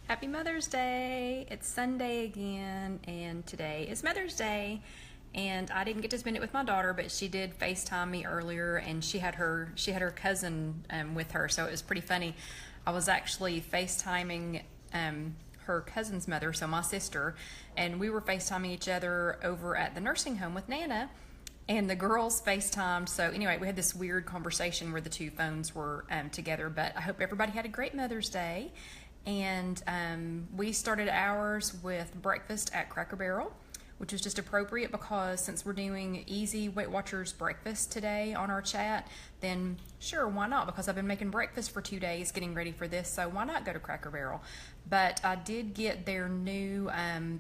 Happy Mother's Day! It's Sunday again, and today is Mother's Day. And I didn't get to spend it with my daughter, but she did FaceTime me earlier, and she had her cousin with her, so it was pretty funny. I was actually FaceTiming her cousin's mother, so my sister, and we were FaceTiming each other over at the nursing home with Nana. And the girls FaceTimed. So anyway, we had this weird conversation where the two phones were together. But I hope everybody had a great Mother's Day. And we started ours with breakfast at Cracker Barrel, which was just appropriate because since we're doing easy Weight Watchers breakfast today on our chat, then sure, why not? Because I've been making breakfast for 2 days getting ready for this, so why not go to Cracker Barrel? But I did get their new,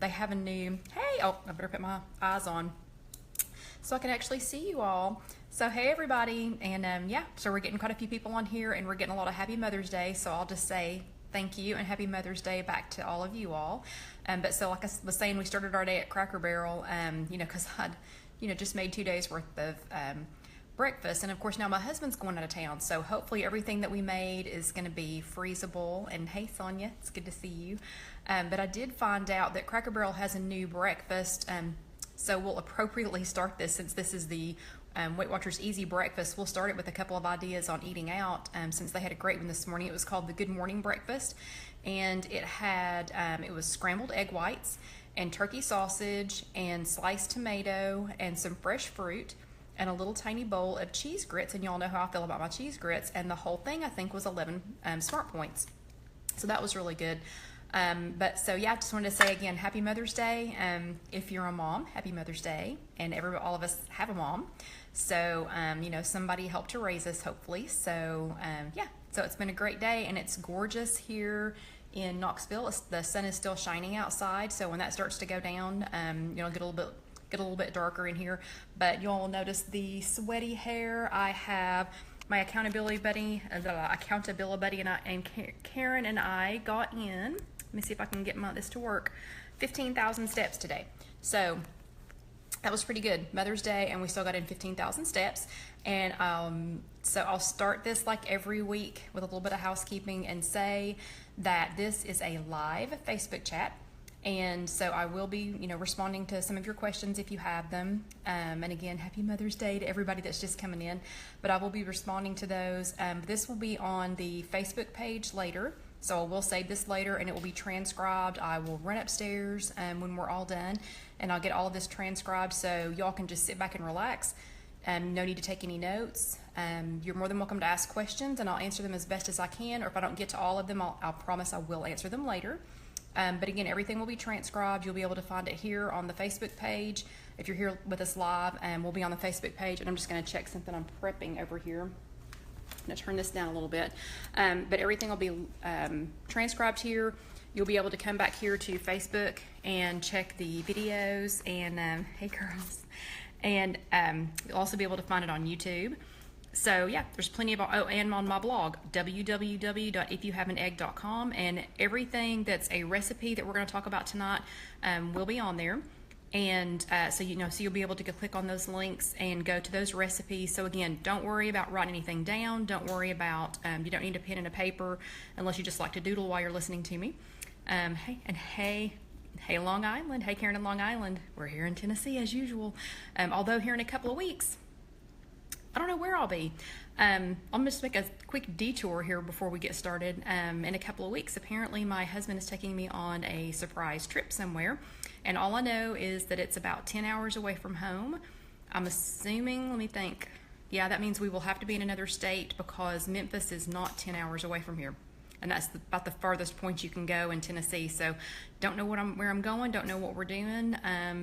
they have a new, hey, oh, I better put my eyes on so I can actually see you all. So hey everybody, and yeah, so we're getting quite a few people on here, and we're getting a lot of Happy Mother's Day, so I'll just say thank you and Happy Mother's Day back to all of you all. But so like I was saying, we started our day at Cracker Barrel, you know, because I'd, you know, just made 2 days worth of breakfast, and of course now my husband's going out of town, so hopefully everything that we made is going to be freezable. And hey Sonia, it's good to see you. But I did find out that Cracker Barrel has a new breakfast, so we'll appropriately start this since this is the Weight Watchers Easy Breakfast. We'll start it with a couple of ideas on eating out since they had a great one this morning. It was called the Good Morning Breakfast, and it had, it was scrambled egg whites and turkey sausage and sliced tomato and some fresh fruit and a little tiny bowl of cheese grits, and y'all know how I feel about my cheese grits, and the whole thing I think was 11 smart points. So that was really good. But so yeah, I just wanted to say again, Happy Mother's Day. If you're a mom, Happy Mother's Day. And all of us have a mom. So, you know, somebody helped to raise us, hopefully. So, yeah, so it's been a great day, and it's gorgeous here in Knoxville. The sun is still shining outside. So when that starts to go down, you know, get a little bit darker in here. But you'll all notice the sweaty hair. I have my accountability buddy, and Karen and I got in. Let me see if I can get this to work. 15,000 steps today. So that was pretty good. Mother's Day, and we still got in 15,000 steps. And so I'll start this like every week with a little bit of housekeeping and say that this is a live Facebook chat. And so I will be, you know, responding to some of your questions if you have them. And again, Happy Mother's Day to everybody that's just coming in. But I will be responding to those. This will be on the Facebook page later. So I will save this later, and it will be transcribed. I will run upstairs when we're all done, and I'll get all of this transcribed so y'all can just sit back and relax. No need to take any notes. You're more than welcome to ask questions, and I'll answer them as best as I can. Or if I don't get to all of them, I'll promise I will answer them later. But again, everything will be transcribed. You'll be able to find it here on the Facebook page. If you're here with us live, we'll be on the Facebook page. And I'm just going to check something I'm prepping over here. I'm going to turn this down a little bit. But everything will be transcribed here. You'll be able to come back here to Facebook and check the videos. And hey girls. And you'll also be able to find it on YouTube. So yeah, there's plenty of, oh, and on my blog, www.IfYouHaveAnEgg.com, and everything that's a recipe that we're going to talk about tonight will be on there. And so you know, so you'll be able to click on those links and go to those recipes. So again, don't worry about writing anything down. Don't worry about, you don't need a pen and a paper unless you just like to doodle while you're listening to me. Hey Long Island, hey Karen in Long Island, we're here in Tennessee as usual. Although here in a couple of weeks, I don't know where I'll be. I'm just make a quick detour here before we get started. In a couple of weeks, apparently my husband is taking me on a surprise trip somewhere, and all I know is that it's about 10 hours away from home. I'm assuming, let me think. Yeah, that means we will have to be in another state because Memphis is not 10 hours away from here. And that's about the farthest point you can go in Tennessee. So don't know where I'm going, don't know what we're doing,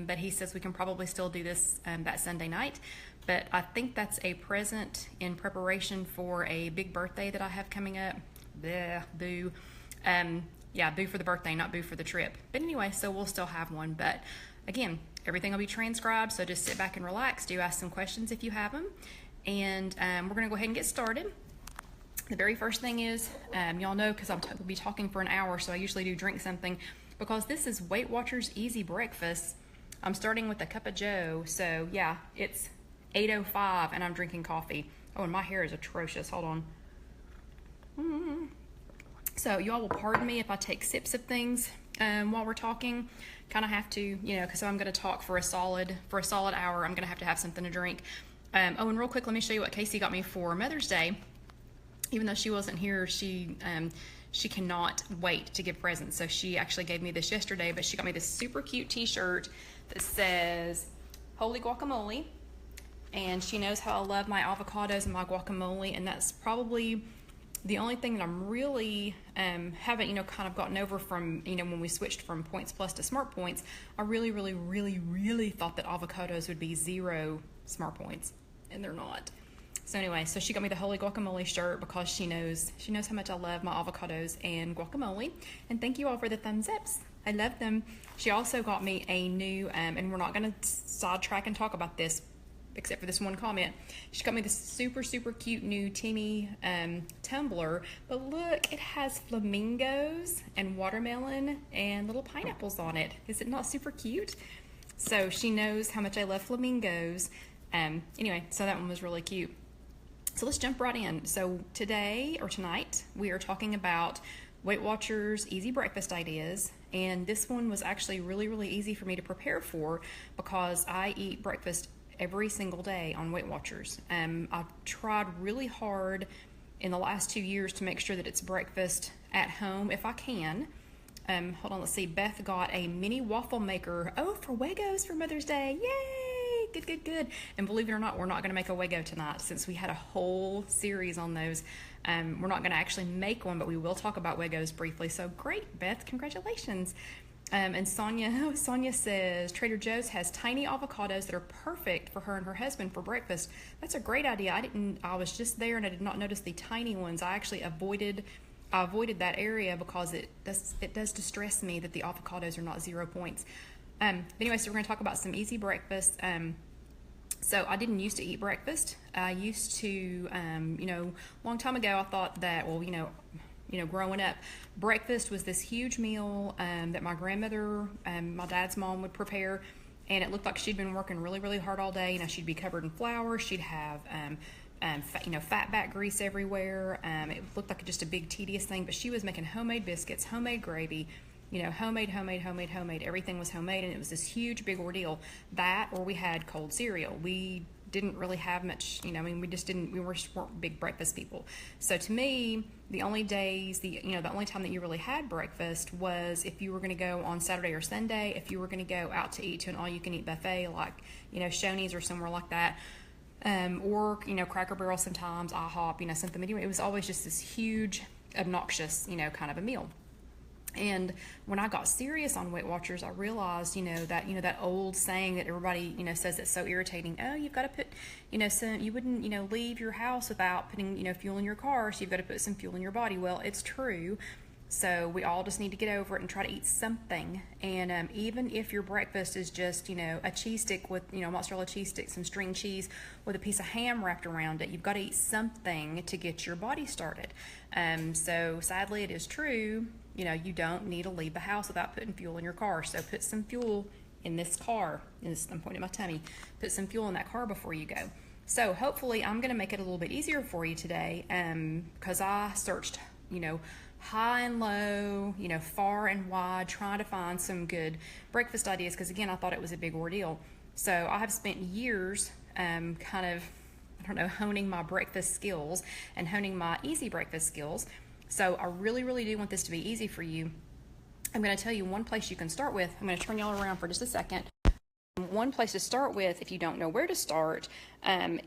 but he says we can probably still do this that Sunday night. But I think that's a present in preparation for a big birthday that I have coming up. Bleh, boo. Yeah, boo for the birthday, not boo for the trip. But anyway, so we'll still have one. But again, everything will be transcribed, so just sit back and relax. Do ask some questions if you have them. And we're going to go ahead and get started. The very first thing is, y'all know because I'll be talking for an hour, so I usually do drink something. Because this is Weight Watchers Easy Breakfast, I'm starting with a cup of joe. So yeah, it's 8:05 and I'm drinking coffee. Oh, and my hair is atrocious. Hold on. So you all will pardon me if I take sips of things while we're talking. Kind of have to, you know, because I'm going to talk for a solid hour. I'm going to have something to drink. Oh, and real quick, let me show you what Casey got me for Mother's Day. Even though she wasn't here, she cannot wait to give presents. So she actually gave me this yesterday, but she got me this super cute t-shirt that says Holy Guacamole. And she knows how I love my avocados and my guacamole, and that's probably the only thing that I'm really haven't, you know, kind of gotten over from, you know, when we switched from Points Plus to Smart Points. I really thought that avocados would be 0 Smart Points, and they're not. So anyway, so she got me the Holy Guacamole shirt because she knows how much I love my avocados and guacamole. And thank you all for the thumbs ups. I love them. She also got me a new, and we're not going to sidetrack and talk about this, except for this one comment. She got me this super cute new teeny tumbler, but look, it has flamingos and watermelon and little pineapples on it. Is it not super cute? So she knows how much I love flamingos. Anyway, so that one was really cute. So let's jump right in. So today or tonight we are talking about Weight Watchers easy breakfast ideas, and this one was actually really easy for me to prepare for because I eat breakfast every single day on Weight Watchers. I've tried really hard in the last 2 years to make sure that it's breakfast at home if I can. Hold on, let's see. Beth got a mini waffle maker. Oh, for Wedges for Mother's Day. Yay! Good. And believe it or not, we're not going to make a Wego tonight since we had a whole series on those. We're not going to actually make one, but we will talk about Wegos briefly. So great, Beth. Congratulations. And Sonia says, Trader Joe's has tiny avocados that are perfect for her and her husband for breakfast. That's a great idea. I was just there and I did not notice the tiny ones. I actually avoided that area because it does distress me that the avocados are not 0 points. Anyway, so we're going to talk about some easy breakfast. So I didn't used to eat breakfast. I used to, you know, a long time ago I thought that, well, you know, growing up, breakfast was this huge meal that my grandmother, my dad's mom would prepare, and it looked like she'd been working really hard all day. You know, she'd be covered in flour. She'd have, fat back grease everywhere. It looked like just a big tedious thing, but she was making homemade biscuits, homemade gravy, you know, homemade. Everything was homemade, and it was this huge, big ordeal. That, or we had cold cereal. We didn't really have much, you know, I mean, we weren't big breakfast people. So to me, the only time that you really had breakfast was if you were going to go on Saturday or Sunday, if you were going to go out to eat to an all-you-can-eat buffet, like, you know, Shoney's or somewhere like that, or, you know, Cracker Barrel sometimes, IHOP, you know, something. Anyway, it was always just this huge, obnoxious, you know, kind of a meal. And when I got serious on Weight Watchers, I realized, that old saying that everybody, says that's so irritating. Oh, you've got to put, you wouldn't, leave your house without putting, fuel in your car. So you've got to put some fuel in your body. Well, it's true. So we all just need to get over it and try to eat something. And even if your breakfast is just, a cheese stick with, mozzarella cheese stick, some string cheese with a piece of ham wrapped around it, you've got to eat something to get your body started. So sadly, it is true. You don't need to leave the house without putting fuel in your car. So put some fuel in this car. I'm pointing at my tummy. Put some fuel in that car before you go. So hopefully I'm going to make it a little bit easier for you today because I searched, high and low, far and wide, trying to find some good breakfast ideas because, again, I thought it was a big ordeal. So I have spent years honing my breakfast skills and honing my easy breakfast skills. So I really do want this to be easy for you. I'm going to tell you one place you can start with. I'm going to turn y'all around for just a second. One place to start with, if you don't know where to start,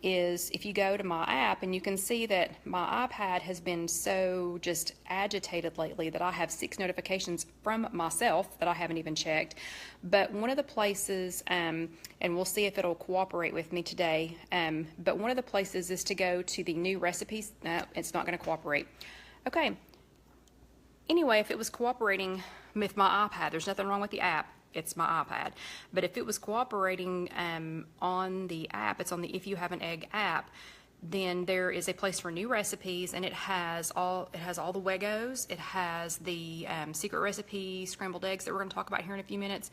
is if you go to my app, and you can see that my iPad has been so just agitated lately that I have 6 notifications from myself that I haven't even checked. But one of the places, and we'll see if it'll cooperate with me today, but one of the places is to go to the new recipes. No, it's not going to cooperate. Okay. Anyway, if it was cooperating with my iPad, there's nothing wrong with the app. It's my iPad. But if it was cooperating on the app, it's on the IfYouHaveAnEgg app, then there is a place for new recipes, and it has all the Wegos. It has the secret recipe scrambled eggs that we're going to talk about here in a few minutes.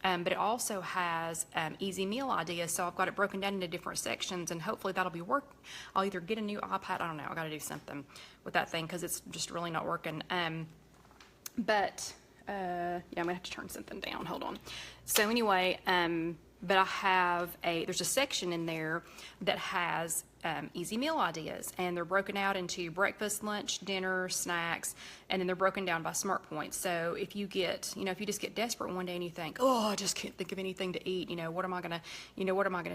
but it also has easy meal ideas. So I've got it broken down into different sections, and hopefully that'll be work. I'll either get a new iPad. I don't know. I got to do something with that thing because it's just really not working. Yeah, I'm gonna have to turn something down. Hold on. So anyway, but I have there's a section in there that has easy meal ideas, and they're broken out into breakfast, lunch, dinner, snacks, and then they're broken down by smart points. So if you get, if you just get desperate one day and you think, oh, I just can't think of anything to eat, what am I gonna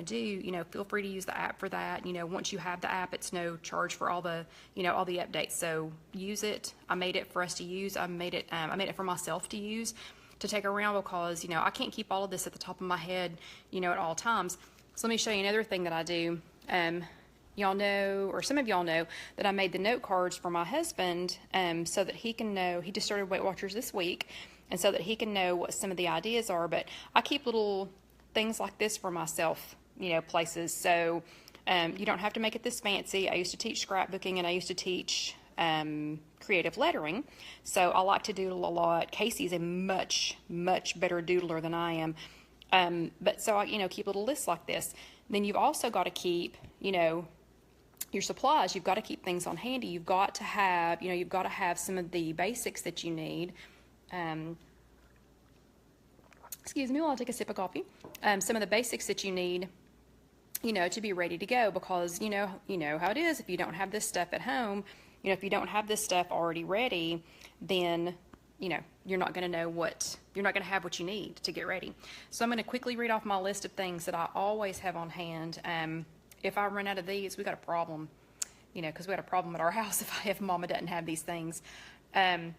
do? Feel free to use the app for that. Once you have the app, it's no charge for all the, all the updates. So use it. I made it for us to use. I made it for myself to use, to take around, because, I can't keep all of this at the top of my head, at all times. So let me show you another thing that I do. Y'all know, or some of y'all know, that I made the note cards for my husband, so that he can know. He just started Weight Watchers this week, and so that he can know what some of the ideas are. But I keep little things like this for myself, places. So you don't have to make it this fancy. I used to teach scrapbooking, and I used to teach creative lettering, so I like to doodle a lot. Casey's a much better doodler than I am, but so I keep little lists like this. Then you've also got to keep your supplies. You've got to keep things on handy. You've got to have some of the basics that you need. Excuse me while I take a sip of coffee. Some of the basics that you need, to be ready to go, because you know how it is. If you don't have this stuff at home, if you don't have this stuff already ready, then you're not going to have what you need to get ready. So I'm going to quickly read off my list of things that I always have on hand. If I run out of these, we got a problem, because we got a problem at our house if Mama doesn't have these things. And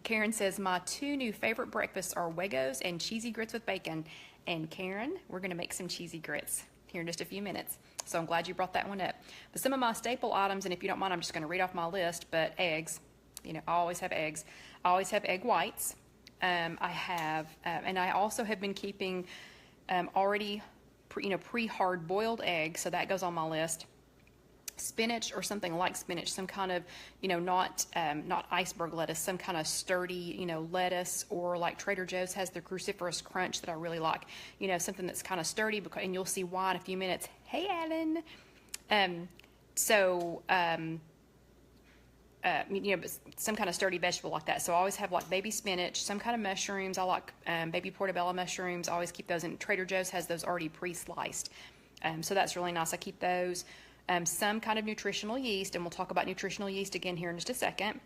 Karen says, my 2 new favorite breakfasts are Wedges and cheesy grits with bacon. And Karen, we're going to make some cheesy grits here in just a few minutes. So I'm glad you brought that one up. But some of my staple items, and if you don't mind, I'm just going to read off my list, but eggs. I always have eggs. I always have egg whites. And I also have been keeping already pre-hard boiled eggs, so that goes on my list. Spinach, or something like spinach, some kind of, not iceberg lettuce, some kind of sturdy, lettuce, or like Trader Joe's has the cruciferous crunch that I really like, something that's kind of sturdy, and you'll see why in a few minutes. Hey, Alan. But some kind of sturdy vegetable like that. So I always have like baby spinach, some kind of mushrooms. I like baby portobello mushrooms. I always keep those, and Trader Joe's has those already pre-sliced. So that's really nice. I keep those. Some kind of nutritional yeast, and we'll talk about nutritional yeast again here in just a second.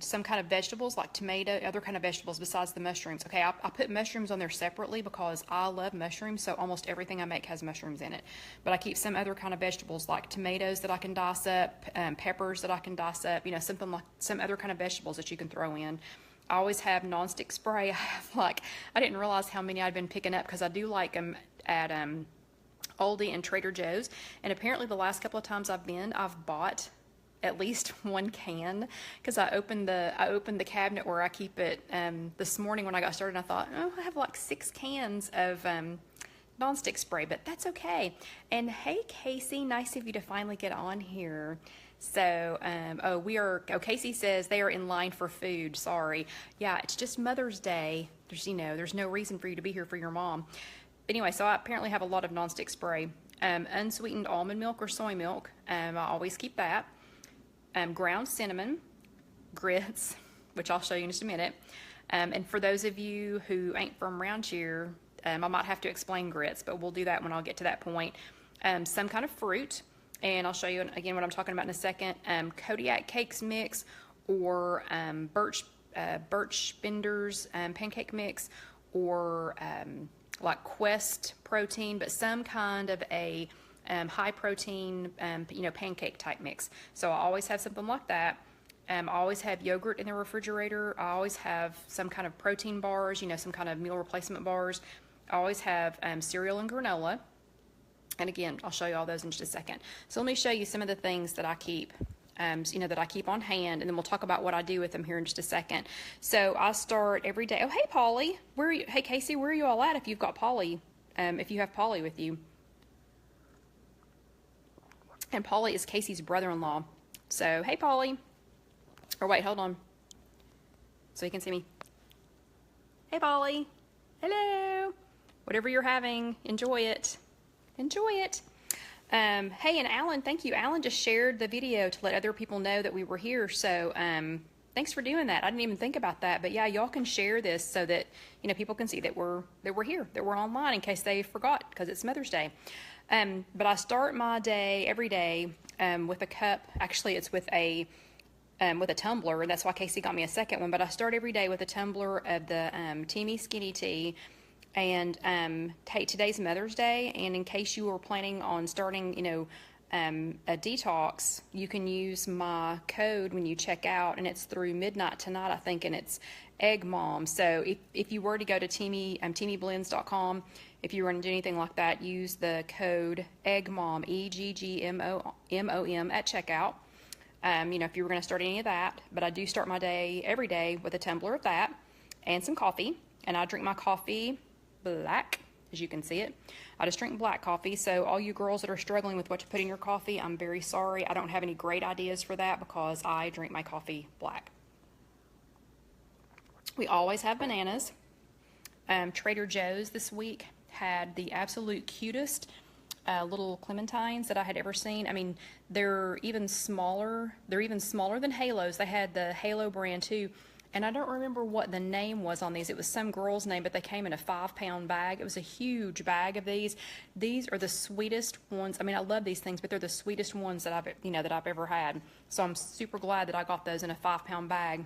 Some kind of vegetables like tomato, other kind of vegetables besides the mushrooms. Okay, I put mushrooms on there separately because I love mushrooms, so almost everything I make has mushrooms in it. But I keep some other kind of vegetables like tomatoes that I can dice up, peppers that I can dice up, something like some other kind of vegetables that you can throw in. I always have nonstick spray. I didn't realize how many I'd been picking up, because I do like them at Aldi and Trader Joe's, and apparently the last couple of times I've bought at least 1 can, because I opened the cabinet where I keep it this morning when I got started, and I thought, I have like 6 cans of nonstick spray, but that's okay. And hey, Casey, nice of you to finally get on here. So, Casey says they are in line for food. Sorry. Yeah, it's just Mother's Day. There's no reason for you to be here for your mom. But anyway, so I apparently have a lot of nonstick spray. Unsweetened almond milk or soy milk. I always keep that. Ground cinnamon, grits, which I'll show you in just a minute. And for those of you who ain't from around here, I might have to explain grits, but we'll do that when I'll get to that point. Some kind of fruit, and I'll show you again what I'm talking about in a second. Kodiak Cakes mix, or Birch Bender's pancake mix, or like Quest protein, but some kind of a high protein, pancake type mix. So I always have something like that. I always have yogurt in the refrigerator. I always have some kind of protein bars, some kind of meal replacement bars. I always have cereal and granola. And again, I'll show you all those in just a second. So let me show you some of the things that I keep, that I keep on hand, and then we'll talk about what I do with them here in just a second. So I start every day. Oh, hey, Polly. Where are you? Hey, Casey, where are you all at if you've got Polly, if you have Polly with you? And Polly is Casey's brother-in-law. So, hey, Polly. Or wait, hold on. So you can see me. Hey, Polly. Hello. Whatever you're having, enjoy it. Enjoy it. Hey, and Alan, thank you. Alan just shared the video to let other people know that we were here. So thanks for doing that. I didn't even think about that. But yeah, y'all can share this so that people can see that we're here, that we're online in case they forgot because it's Mother's Day. But I start my day every day with a cup. Actually, it's with a tumbler, and that's why Casey got me a second one. But I start every day with a tumbler of the Teamy Skinny Tea. And today's Mother's Day, and in case you were planning on starting, a detox, you can use my code when you check out, and it's through midnight tonight, I think, and it's Egg Mom. So if you were to go to teamyblends.com, if you were going to do anything like that, use the code Egg Mom, EGGMOM at checkout. If you were going to start any of that, but I do start my day every day with a tumbler of that and some coffee, and I drink my coffee black, as you can see it. I just drink black coffee. So all you girls that are struggling with what to put in your coffee, I'm very sorry. I don't have any great ideas for that because I drink my coffee black. We always have bananas. Trader Joe's this week had the absolute cutest little clementines that I had ever seen. I mean, they're even smaller. They're even smaller than Halos. They had the Halo brand too. And I don't remember what the name was on these. It was some girl's name, but they came in a 5-pound bag. It was a huge bag of these. These are the sweetest ones. I mean, I love these things, but they're the sweetest ones that I've ever had. So I'm super glad that I got those in a 5-pound bag.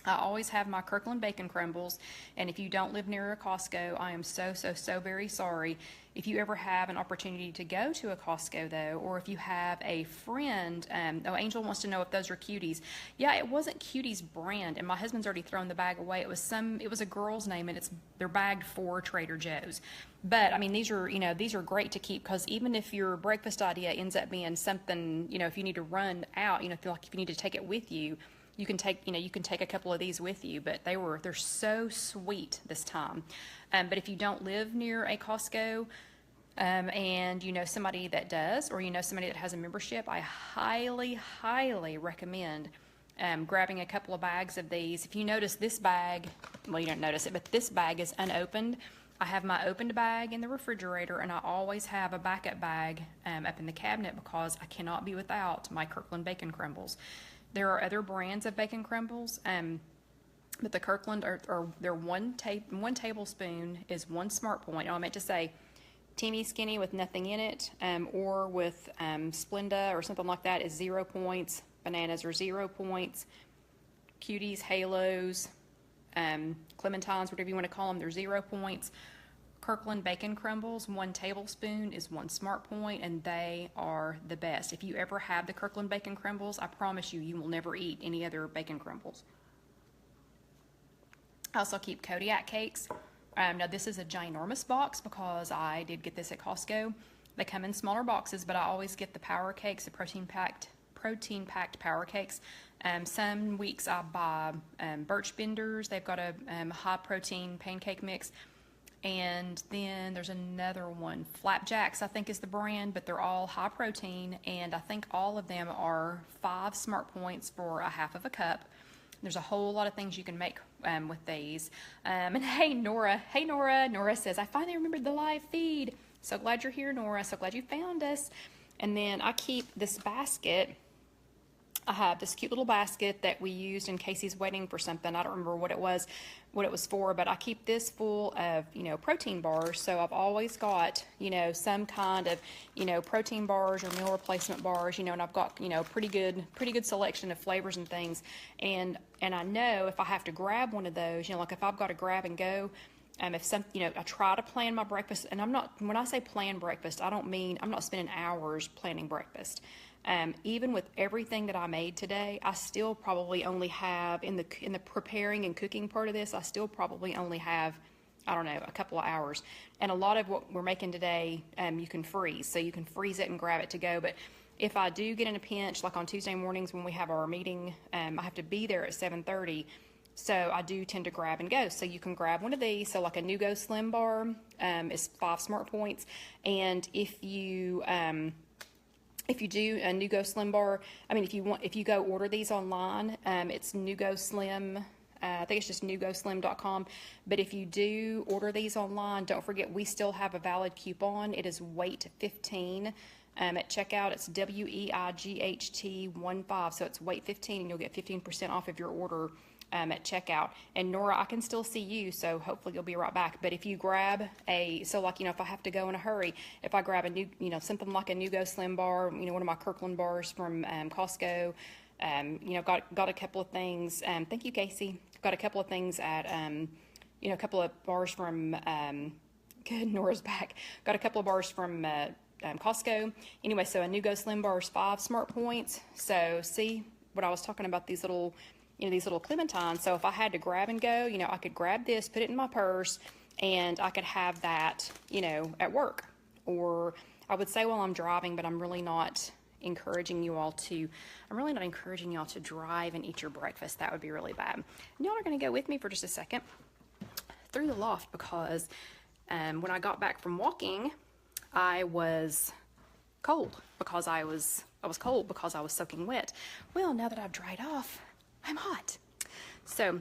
I always have my Kirkland bacon crumbles, and if you don't live near a Costco, I am so very sorry. If you ever have an opportunity to go to a Costco, though, or if you have a friend, Angel wants to know if those are Cuties. Yeah, it wasn't Cuties brand, and my husband's already thrown the bag away. It was a girl's name, and they're bagged for Trader Joe's. But I mean, these are great to keep, because even if your breakfast idea ends up being something, if you need to run out, if you need to take it with you. You can take a couple of these with you, but they're so sweet this time. But if you don't live near a Costco, and you know somebody that does, or you know somebody that has a membership, I highly recommend grabbing a couple of bags of these. If you notice this bag, well, you don't notice it, but this bag is unopened. I have my opened bag in the refrigerator, and I always have a backup bag up in the cabinet because I cannot be without my Kirkland bacon crumbles. There are other brands of bacon crumbles, but the Kirkland are their one tablespoon is 1 smart point. Oh, I meant to say Teamy Skinny with nothing in it, or with Splenda or something like that is 0 points. Bananas are 0 points. Cuties, Halos, Clementines, whatever you want to call them, they're 0 points. Kirkland bacon crumbles, 1 tablespoon is 1 smart point, and they are the best. If you ever have the Kirkland bacon crumbles, I promise you will never eat any other bacon crumbles. I also keep Kodiak Cakes. Now this is a ginormous box because I did get this at Costco. They come in smaller boxes, but I always get the Power Cakes, the protein-packed Power Cakes. Some weeks I buy Birch Benders. They've got a high-protein pancake mix. And then there's another one, Flapjacks, I think is the brand, but they're all high protein, and I think all of them are 5 smart points for a half of a cup. There's a whole lot of things you can make with these. And hey, Nora. Nora says, I finally remembered the live feed. So glad you're here, Nora. So glad you found us. And then I keep this basket. I have this cute little basket that we used in Casey's wedding for something. I don't remember what it was for, but I keep this full of, protein bars. So I've always got, some kind of, protein bars or meal replacement bars, and I've got, pretty good selection of flavors and things. And I know if I have to grab one of those, like if I've got to grab and go, I try to plan my breakfast, and when I say plan breakfast, I don't mean I'm not spending hours planning breakfast. Even with everything that I made today, I still probably only have, in the preparing and cooking part of this, I still probably only have, I don't know, a couple of hours. And a lot of what we're making today, you can freeze. So you can freeze it and grab it to go. But if I do get in a pinch, like on Tuesday mornings when we have our meeting, I have to be there at 7:30. So I do tend to grab and go. So you can grab one of these. So like a Nugo Slim Bar is 5 smart points. And if you do a Nugo Slim Bar, if you go order these online, it's Nugo Slim I think it's just nugoslim.com. But if you do order these online, don't forget we still have a valid coupon. It is weight 15. At checkout, it's WEIGHT15. So it's weight 15, and you'll get 15% off of your order at checkout. And Nora, I can still see you, so hopefully you'll be right back. But if you grab if I have to go in a hurry, if I grab a new, something like a Nugo Slim bar, one of my Kirkland bars from Costco, got a couple of things. Thank you, Casey. Got a couple of things at, a couple of bars from, good, Nora's back. Got a couple of bars from Costco. Anyway, so a Nugo Slim bar is 5 smart points. So see what I was talking about, these little clementines. So if I had to grab and go, I could grab this, put it in my purse, and I could have that, at work. Or I would say while I'm driving, but I'm really not encouraging you all to drive and eat your breakfast. That would be really bad. Y'all are going to go with me for just a second through the loft, because when I got back from walking, I was cold because I was cold because I was soaking wet. Well, now that I've dried off, I'm hot. So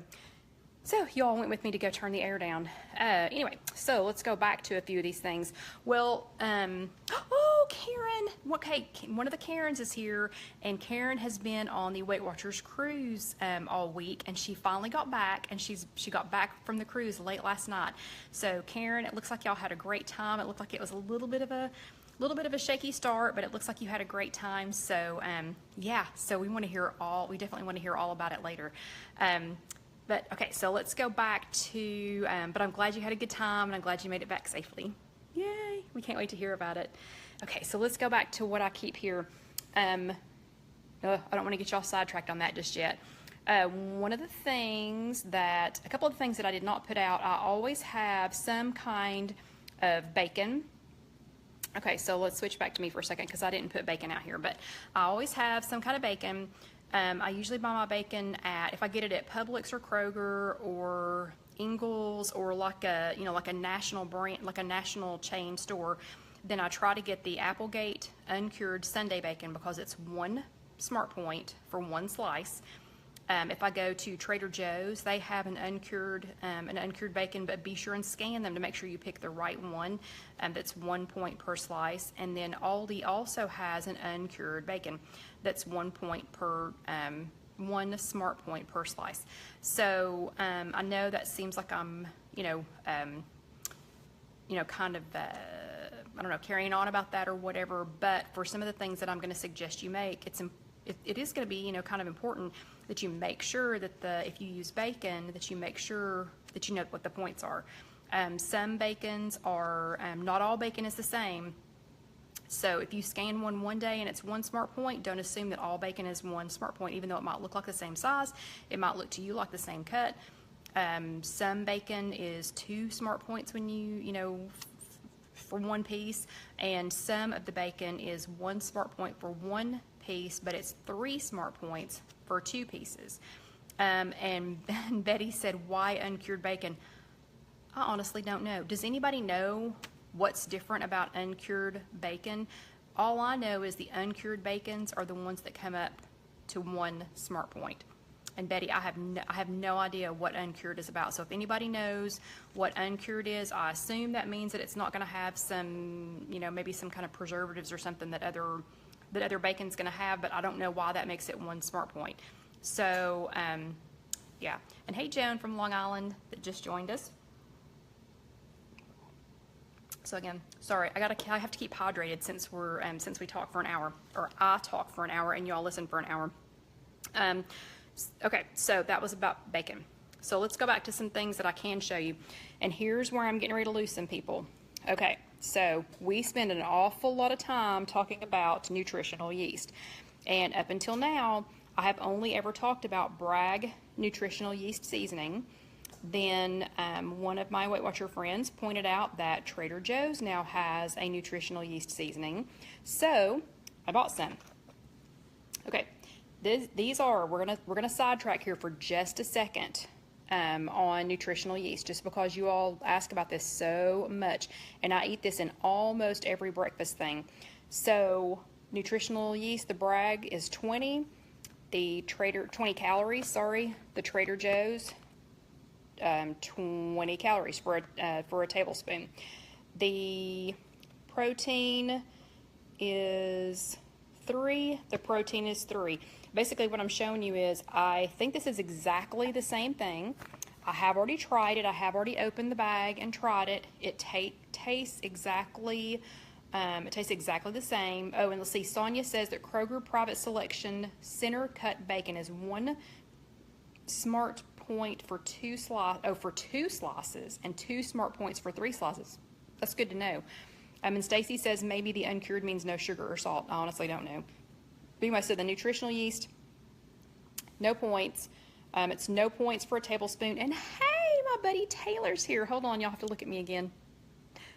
y'all went with me to go turn the air down. Anyway, so let's go back to a few of these things. Well, oh, Karen. Okay, one of the Karens is here, and Karen has been on the Weight Watchers cruise all week, and she finally got back, and she got back from the cruise late last night. So Karen, it looks like y'all had a great time. It looked like it was a little bit of a shaky start, but it looks like you had a great time. So yeah, so we definitely want to hear all about it later. But okay, so let's go back to, but I'm glad you had a good time, and I'm glad you made it back safely. Yay, we can't wait to hear about it. Okay, so let's go back to what I keep here. I don't want to get y'all sidetracked on that just yet. A couple of the things that I did not put out, I always have some kind of bacon. Okay, so let's switch back to me for a second, because I didn't put bacon out here, but I always have some kind of bacon. I usually buy my bacon if I get it at Publix or Kroger or Ingles, or like a national brand, like a national chain store, then I try to get the Applegate uncured Sunday bacon, because it's 1 smart point for 1 slice. If I go to Trader Joe's, they have an uncured bacon, but be sure and scan them to make sure you pick the right one. That's 1 point per slice. And then Aldi also has an uncured bacon that's 1 point per 1 smart point per slice. So I know that seems like I'm kind of I don't know, carrying on about that or whatever. But for some of the things that I'm going to suggest you make, it is going to be kind of important that you make sure that if you use bacon, that you make sure that you know what the points are. Some bacons are, not all bacon is the same. So if you scan one day and it's 1 smart point, don't assume that all bacon is 1 smart point, even though it might look like the same size. It might look to you like the same cut. Some bacon is 2 smart points when for 1 piece, and some of the bacon is 1 smart point for 1 piece, but it's 3 smart points for 2 pieces. And Betty said, why uncured bacon? I honestly don't know. Does anybody know what's different about uncured bacon? All I know is the uncured bacons are the ones that come up to 1 smart point. And Betty, I have no idea what uncured is about. So if anybody knows what uncured is, I assume that means that it's not going to have some, maybe some kind of preservatives or something that other bacon's going to have, but I don't know why that makes it 1 smart point. So, yeah. And hey, Joan from Long Island that just joined us. So again, sorry, I have to keep hydrated since we talk for an hour, or I talk for an hour and y'all listen for an hour. Okay, so that was about bacon. So let's go back to some things that I can show you. And here's where I'm getting ready to lose some people. Okay, so we spend an awful lot of time talking about nutritional yeast. And up until now, I have only ever talked about Bragg nutritional yeast seasoning. Then one of my Weight Watcher friends pointed out that Trader Joe's now has a nutritional yeast seasoning. So I bought some. Okay. These are, we're gonna sidetrack here for just a second on nutritional yeast, just because you all ask about this so much, and I eat this in almost every breakfast thing. So nutritional yeast, the Bragg is 20, 20 calories, sorry. The Trader Joe's 20 calories for a tablespoon. The protein is 3. The protein is 3. Basically what I'm showing you is I think this is exactly the same thing. I have already tried it. I have already opened the bag and tried it. It tastes exactly the same. Oh, and let's see, Sonia says that Kroger Private Selection center cut bacon is 1 smart point for 2 slices and 2 smart points for 3 slices. That's good to know. And Stacy says maybe the uncured means no sugar or salt. I honestly don't know. But anyway, so the nutritional yeast, no points. It's no points for a tablespoon. And hey, my buddy Taylor's here. Hold on, y'all have to look at me again,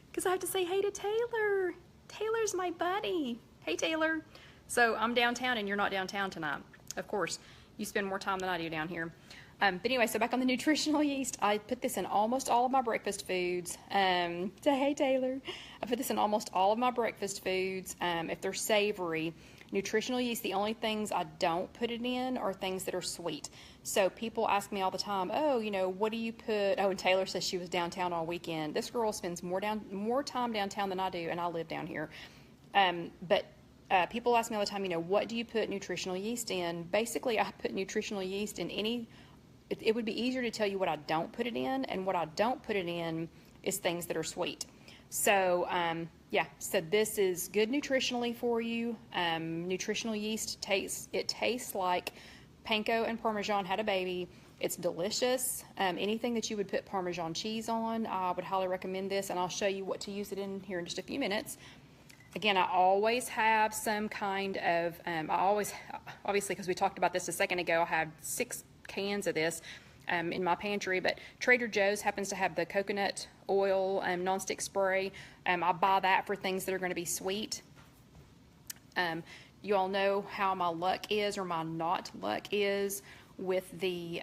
because I have to say hey to Taylor. Taylor's my buddy. Hey, Taylor. So I'm downtown and you're not downtown tonight. Of course, you spend more time than I do down here. But anyway, so back on the nutritional yeast, I put this in almost all of my breakfast foods. Say hey, Taylor. I put this in almost all of my breakfast foods. If they're savory, nutritional yeast, the only things I don't put it in are things that are sweet. So people ask me all the time, oh, you know, what do you put? Oh, and Taylor says she was downtown all weekend. This girl spends more time downtown than I do, and I live down here. But people ask me all the time, you know, what do you put nutritional yeast in? Basically, I put nutritional yeast in any. It would be easier to tell you what I don't put it in, and what I don't put it in is things that are sweet. So, yeah, so this is good nutritionally for you. Nutritional yeast tastes like panko and Parmesan had a baby. It's delicious. Anything that you would put Parmesan cheese on, I would highly recommend this, and I'll show you what to use it in here in just a few minutes. Again, I always have some kind of, obviously, because we talked about this a second ago, I have 6 cans of this in my pantry, but Trader Joe's happens to have the coconut oil nonstick spray. I buy that for things that are going to be sweet. You all know how my luck is, or my not luck is, with the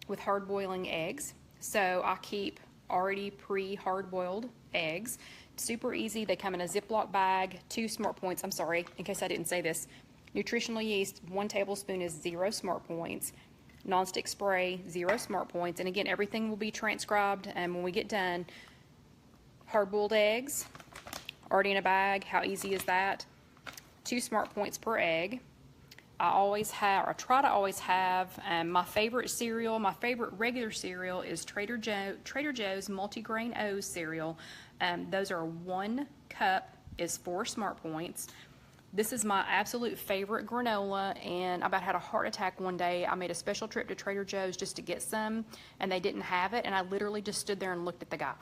with hard boiling eggs. So I keep already pre-hard boiled eggs. Super easy. They come in a Ziploc bag. 2 smart points. I'm sorry, in case I didn't say this. Nutritional yeast, 1 tablespoon is 0 smart points. Nonstick spray, 0 smart points. And again, everything will be transcribed when we get done. Hard-boiled eggs, already in a bag. How easy is that? 2 smart points per egg. I try to always have my favorite cereal. My favorite regular cereal is Trader Joe's Multigrain O's cereal. Those are 1 cup is 4 smart points. This is my absolute favorite granola, and I about had a heart attack one day. I made a special trip to Trader Joe's just to get some, and they didn't have it, and I literally just stood there and looked at the guy.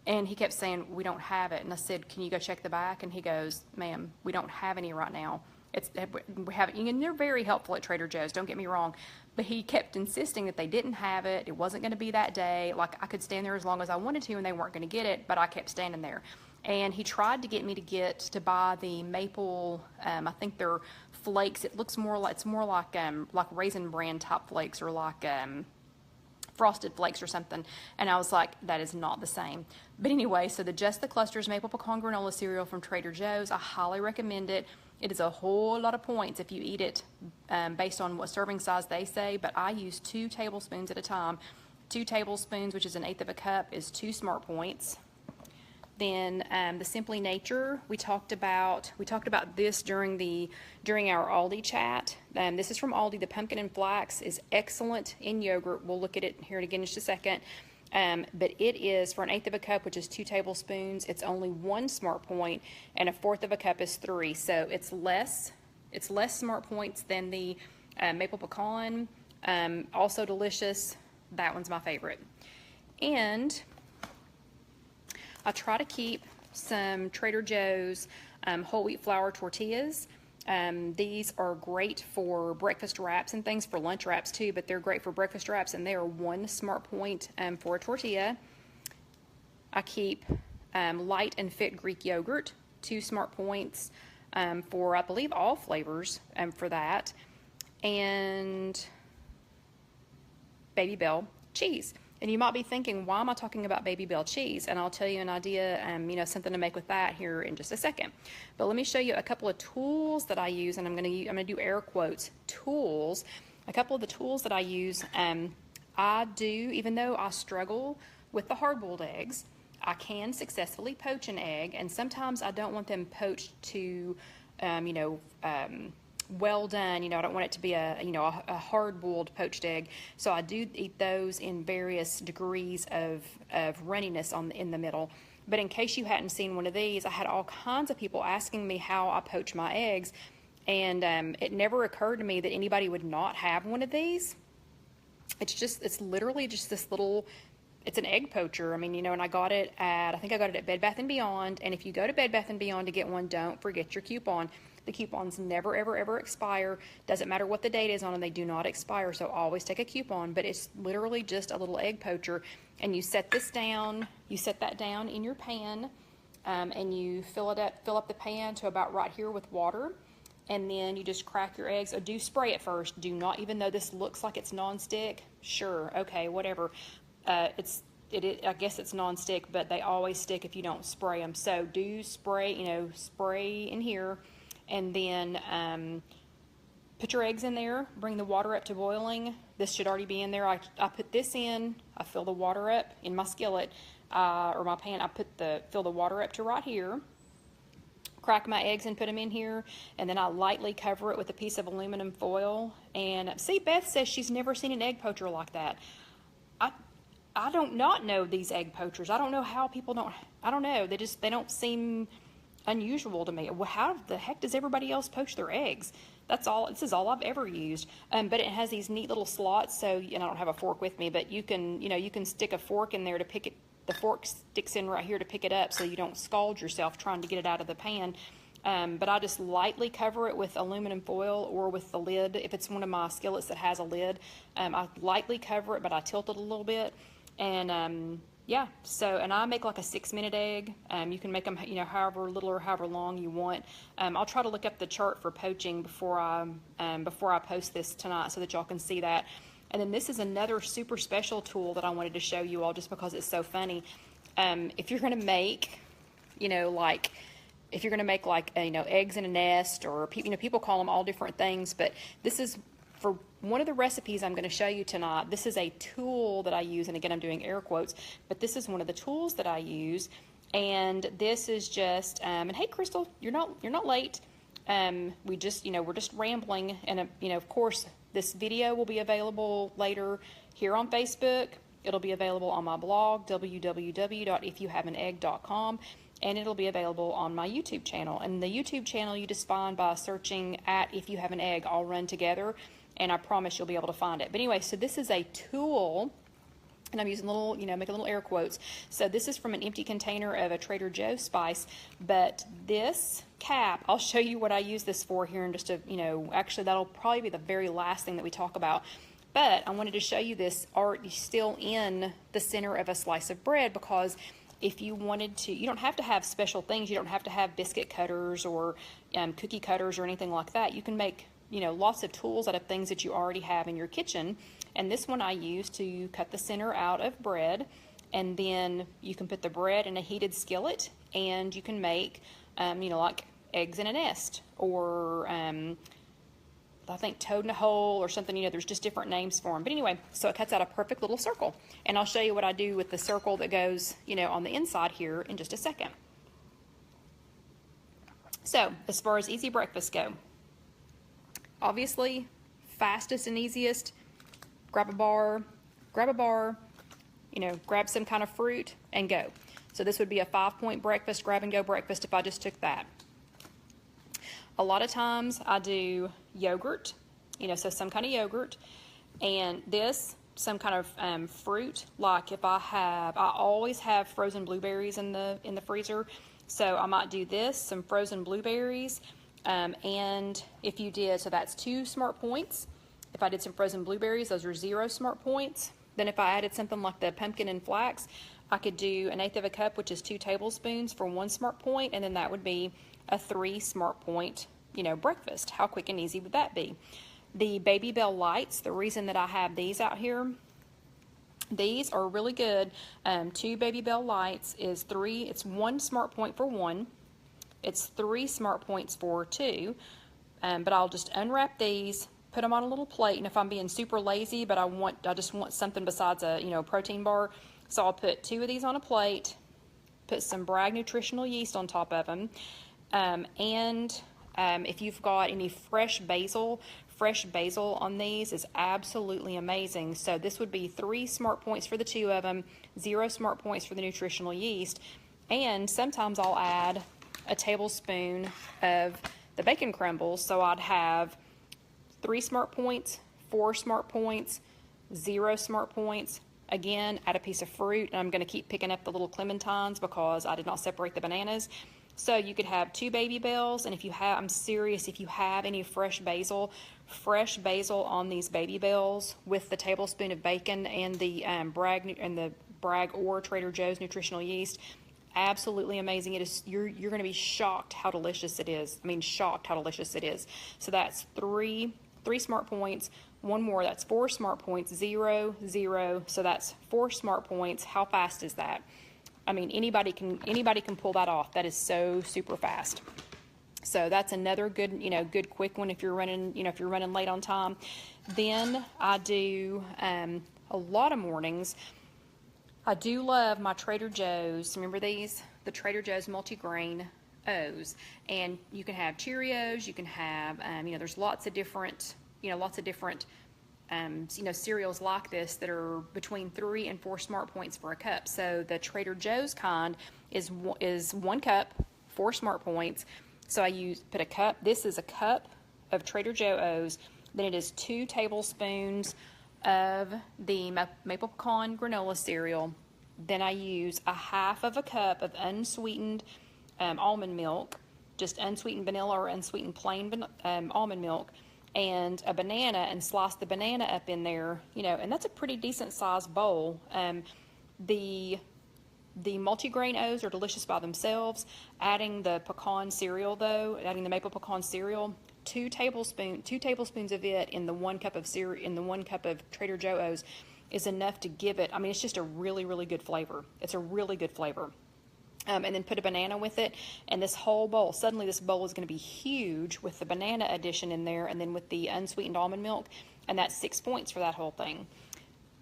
And he kept saying, we don't have it. And I said, can you go check the back? And he goes, ma'am, we don't have any right now. We have, and they're very helpful at Trader Joe's, don't get me wrong. But he kept insisting that they didn't have it. It wasn't going to be that day. Like, I could stand there as long as I wanted to, and they weren't going to get it, but I kept standing there. And he tried to get me to buy the maple, I think they're flakes. It's more like Raisin Bran type flakes, or like Frosted Flakes or something. And I was like, that is not the same. But anyway, so Just the Clusters Maple Pecan Granola Cereal from Trader Joe's, I highly recommend it. It is a whole lot of points if you eat it based on what serving size they say, but I use 2 tablespoons at a time. 2 tablespoons, which is 1/8 of a cup, is 2 smart points. Then the Simply Nature, we talked about this during our Aldi chat. This is from Aldi. The pumpkin and flax is excellent in yogurt. We'll look at it here again in just a second. But it is for 1/8 of a cup, which is 2 tablespoons. It's only 1 smart point, and 1/4 of a cup is 3. So it's less smart points than the maple pecan. Also delicious. That one's my favorite. And I try to keep some Trader Joe's whole wheat flour tortillas. These are great for breakfast wraps and things, for lunch wraps too, but they're great for breakfast wraps, and they are 1 smart point for a tortilla. I keep light and fit Greek yogurt, 2 smart points for, I believe, all flavors for that. And Baby Bell cheese. And you might be thinking, why am I talking about Baby Bell cheese? And I'll tell you an idea, something to make with that here in just a second. But let me show you a couple of tools that I use, and I'm going to do air quotes, tools. A couple of the tools that I use, I do, even though I struggle with the hard-boiled eggs, I can successfully poach an egg, and sometimes I don't want them poached to, well done. I don't want it to be a hard-boiled poached egg. So I do eat those in various degrees of runniness in the middle. But in case you hadn't seen one of these, I had all kinds of people asking me how I poach my eggs, and it never occurred to me that anybody would not have one of these. It's literally just this little, it's an egg poacher. I mean, and I got it I think I got it at Bed Bath & Beyond, and if you go to Bed Bath & Beyond to get one, don't forget your coupon. The coupons never, ever, ever expire. Doesn't matter what the date is on them, they do not expire, so always take a coupon. But it's literally just a little egg poacher, and you set this down, you set that down in your pan, and you fill up the pan to about right here with water, and then you just crack your eggs. Do spray it first. Do not, even though this looks like it's nonstick, sure, okay, whatever. I guess it's nonstick, but they always stick if you don't spray them. So do spray, spray in here, and then put your eggs in there, bring the water up to boiling. This should already be in there. I put this in, I fill the water up in my skillet, or my pan. I fill the water up to right here, crack my eggs and put them in here, and then I lightly cover it with a piece of aluminum foil. And see, Beth says she's never seen an egg poacher like that. I don't not know these egg poachers. I don't know how people don't, I don't know, they don't seem unusual to me. Well, how the heck does everybody else poach their eggs? This is all I've ever used. But it has these neat little slots, so, I don't have a fork with me, but you can stick a fork in there to pick it. The fork sticks in right here to pick it up, so you don't scald yourself trying to get it out of the pan. But I just lightly cover it with aluminum foil or with the lid. If it's one of my skillets that has a lid, I lightly cover it, but I tilt it a little bit. And yeah, and I make like a 6-minute egg. You can make them, however little or however long you want. I'll try to look up the chart for poaching before I post this tonight, so that y'all can see that. And then this is another super special tool that I wanted to show you all, just because it's so funny. If you're going to make, if you're going to make like, eggs in a nest, or people call them all different things, but this is for one of the recipes I'm going to show you tonight. This is a tool that I use, and again, I'm doing air quotes, but this is one of the tools that I use. And this is just, and hey, Crystal, you're not late. We're just rambling, and of course, this video will be available later here on Facebook. It'll be available on my blog, www.IfYouHaveAnEgg.com, and it'll be available on my YouTube channel. And the YouTube channel you just find by searching at If You Have an Egg, all run together, and I promise you'll be able to find it. But anyway, so this is a tool, and I'm using making little air quotes. So this is from an empty container of a Trader Joe's spice, but this cap, I'll show you what I use this for here in just actually that'll probably be the very last thing that we talk about. But I wanted to show you this art still in the center of a slice of bread, because if you wanted to, you don't have to have special things. You don't have to have biscuit cutters or cookie cutters or anything like that. You can make lots of tools out of things that you already have in your kitchen. And this one I use to cut the center out of bread, and then you can put the bread in a heated skillet, and you can make like eggs in a nest, or I think toad in a hole or something. There's just different names for them. But anyway, so it cuts out a perfect little circle, and I'll show you what I do with the circle that goes on the inside here in just a second. So as far as easy breakfasts go, obviously fastest and easiest, grab a bar, grab some kind of fruit and go. So this would be a 5-point breakfast, grab and go breakfast if I just took that. A lot of times I do yogurt, so some kind of yogurt, and some kind of fruit. Like if I always have frozen blueberries in the freezer, so I might do some frozen blueberries, and if you did, so that's 2 smart points. If I did some frozen blueberries, those are 0 smart points. Then if I added something like the pumpkin and flax, I could do 1/8 of a cup, which is 2 tablespoons for 1 smart point, and then that would be a 3 smart point, breakfast. How quick and easy would that be? The Baby Bell Lights, the reason that I have these out here, these are really good. 2 Baby Bell Lights is 3, it's 1 smart point for 1, it's 3 smart points for 2, but I'll just unwrap these, put them on a little plate, and if I'm being super lazy, but I just want something besides a, you know, protein bar, so I'll put 2 of these on a plate, put some Bragg nutritional yeast on top of them, if you've got any fresh basil on these is absolutely amazing. So this would be 3 smart points for the 2 of them, 0 smart points for the nutritional yeast, and sometimes I'll add a tablespoon of the bacon crumbles, so I'd have 3 smart points, 4 smart points, 0 smart points. Again, add a piece of fruit, and I'm going to keep picking up the little clementines because I did not separate the bananas. So you could have 2 baby bells, and if you have, I'm serious, if you have any fresh basil on these baby bells with the tablespoon of bacon and the Bragg or Trader Joe's nutritional yeast, absolutely amazing. It is, you're going to be shocked how delicious it is. I mean, shocked how delicious it is. So that's 3 smart points. 1 more, that's 4 smart points. 0, 0. So that's 4 smart points. How fast is that? I mean, anybody can pull that off. That is so super fast. So that's another good, you know, good quick one if you're running, you know, if you're running late on time. Then I do a lot of mornings. I do love my Trader Joe's. Remember these? The Trader Joe's multigrain O's. And you can have Cheerios. You can have, you know, there's lots of different, you know, cereals like this that are between 3 and 4 smart points for a cup. So the Trader Joe's kind is 1 cup, 4 smart points. So I put a cup. This is a cup of Trader Joe O's. Then it is 2 tablespoons of the maple pecan granola cereal. Then I use a half of a cup of unsweetened almond milk, just unsweetened vanilla or unsweetened plain almond milk, and a banana, and slice the banana up in there, you know, and that's a pretty decent sized bowl. The multigrain O's are delicious by themselves. Adding the pecan cereal though, adding the maple pecan cereal, 2 tablespoons of it in the 1 cup of cereal, in the 1 cup of Trader Joe O's is enough to give it, I mean, it's just a really, really good flavor. It's a really good flavor. And then put a banana with it, and this whole bowl, suddenly this bowl is going to be huge with the banana addition in there, and then with the unsweetened almond milk, and that's 6 points for that whole thing.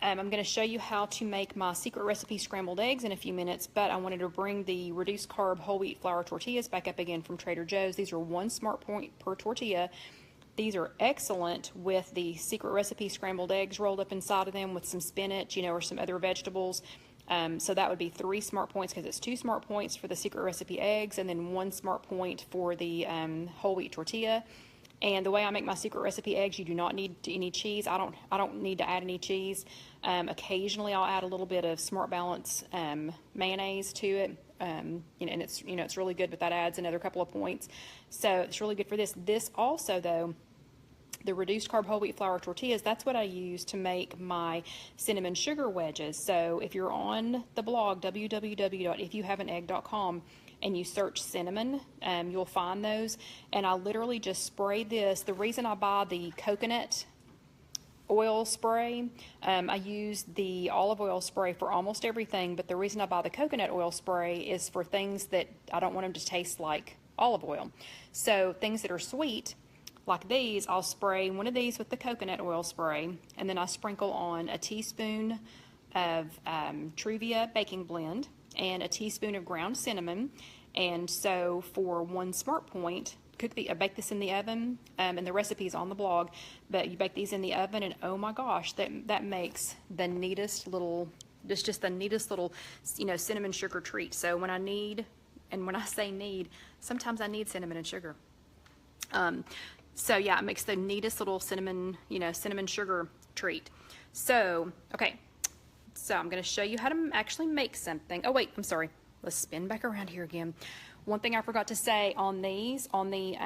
I'm going to show you how to make my secret recipe scrambled eggs in a few minutes, but I wanted to bring the reduced carb whole wheat flour tortillas back up again from Trader Joe's. These are 1 smart point per tortilla. These are excellent with the secret recipe scrambled eggs rolled up inside of them with some spinach, you know, or some other vegetables. So that would be 3 smart points because it's 2 smart points for the secret recipe eggs and then 1 smart point for the whole wheat tortilla. And the way I make my secret recipe eggs, you do not need any cheese. I don't need to add any cheese. Occasionally I'll add a little bit of Smart Balance mayonnaise to it. And it's really good, but that adds another couple of points. So it's really good for this. This also though, the reduced carb whole wheat flour tortillas, that's what I use to make my cinnamon sugar wedges. So if you're on the blog, www.IfYouHaveAnEgg.com, and you search cinnamon, you'll find those. And I literally just spray this. The reason I buy the coconut oil spray, I use the olive oil spray for almost everything, but the reason I buy the coconut oil spray is for things that I don't want them to taste like olive oil. So things that are sweet, like these, I'll spray one of these with the coconut oil spray, and then I sprinkle on a teaspoon of Truvia baking blend and a teaspoon of ground cinnamon. And so for 1 smart point, I bake this in the oven, and the recipe's on the blog, but you bake these in the oven, and oh my gosh, that makes the neatest little, just the neatest little, you know, cinnamon sugar treat. So when I need, and when I say need, sometimes I need cinnamon and sugar. So yeah, it makes the neatest little cinnamon, you know, cinnamon sugar treat. So, okay, so I'm going to show you how to actually make something. Oh wait, I'm sorry. Let's spin back around here again. One thing I forgot to say on these, on the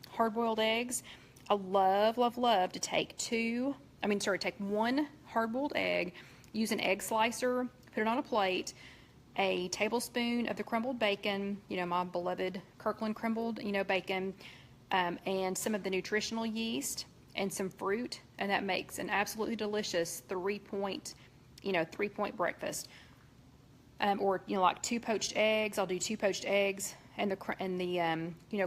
hard-boiled eggs, I love to take take 1 hard-boiled egg, use an egg slicer, put it on a plate, a tablespoon of the crumbled bacon, you know, my beloved Kirkland crumbled, you know, bacon, and some of the nutritional yeast and some fruit, and that makes an absolutely delicious 3-point breakfast. Or, you know, like 2 poached eggs. I'll do 2 poached eggs and the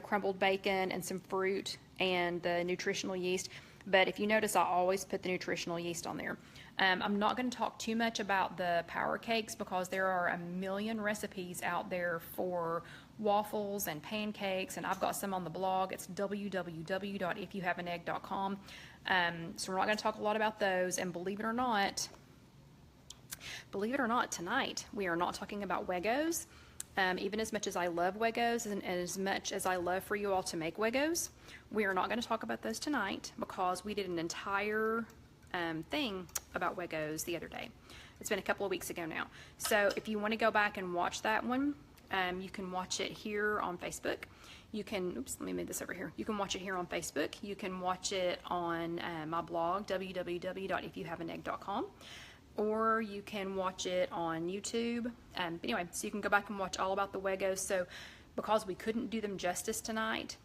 crumbled bacon and some fruit and the nutritional yeast. But if you notice, I always put the nutritional yeast on there. I'm not going to talk too much about the power cakes because there are a million recipes out there for waffles and pancakes, and I've got some on the blog. It's www.IfYouHaveAnEgg.com. So we're not going to talk a lot about those. And believe it or not, tonight we are not talking about Wedges. Even as much as I love Wedges and as much as I love for you all to make Wedges, we are not going to talk about those tonight because we did an entire thing about Wedges the other day. It's been a couple of weeks ago now. So if you want to go back and watch that one, you can watch it here on Facebook. You can, oops, let me move this over here. You can watch it here on Facebook. You can watch it on my blog, www.IfYouHaveAnEgg.com. Or you can watch it on YouTube. Anyway, so you can go back and watch all about the Wedges. So because we couldn't do them justice tonight,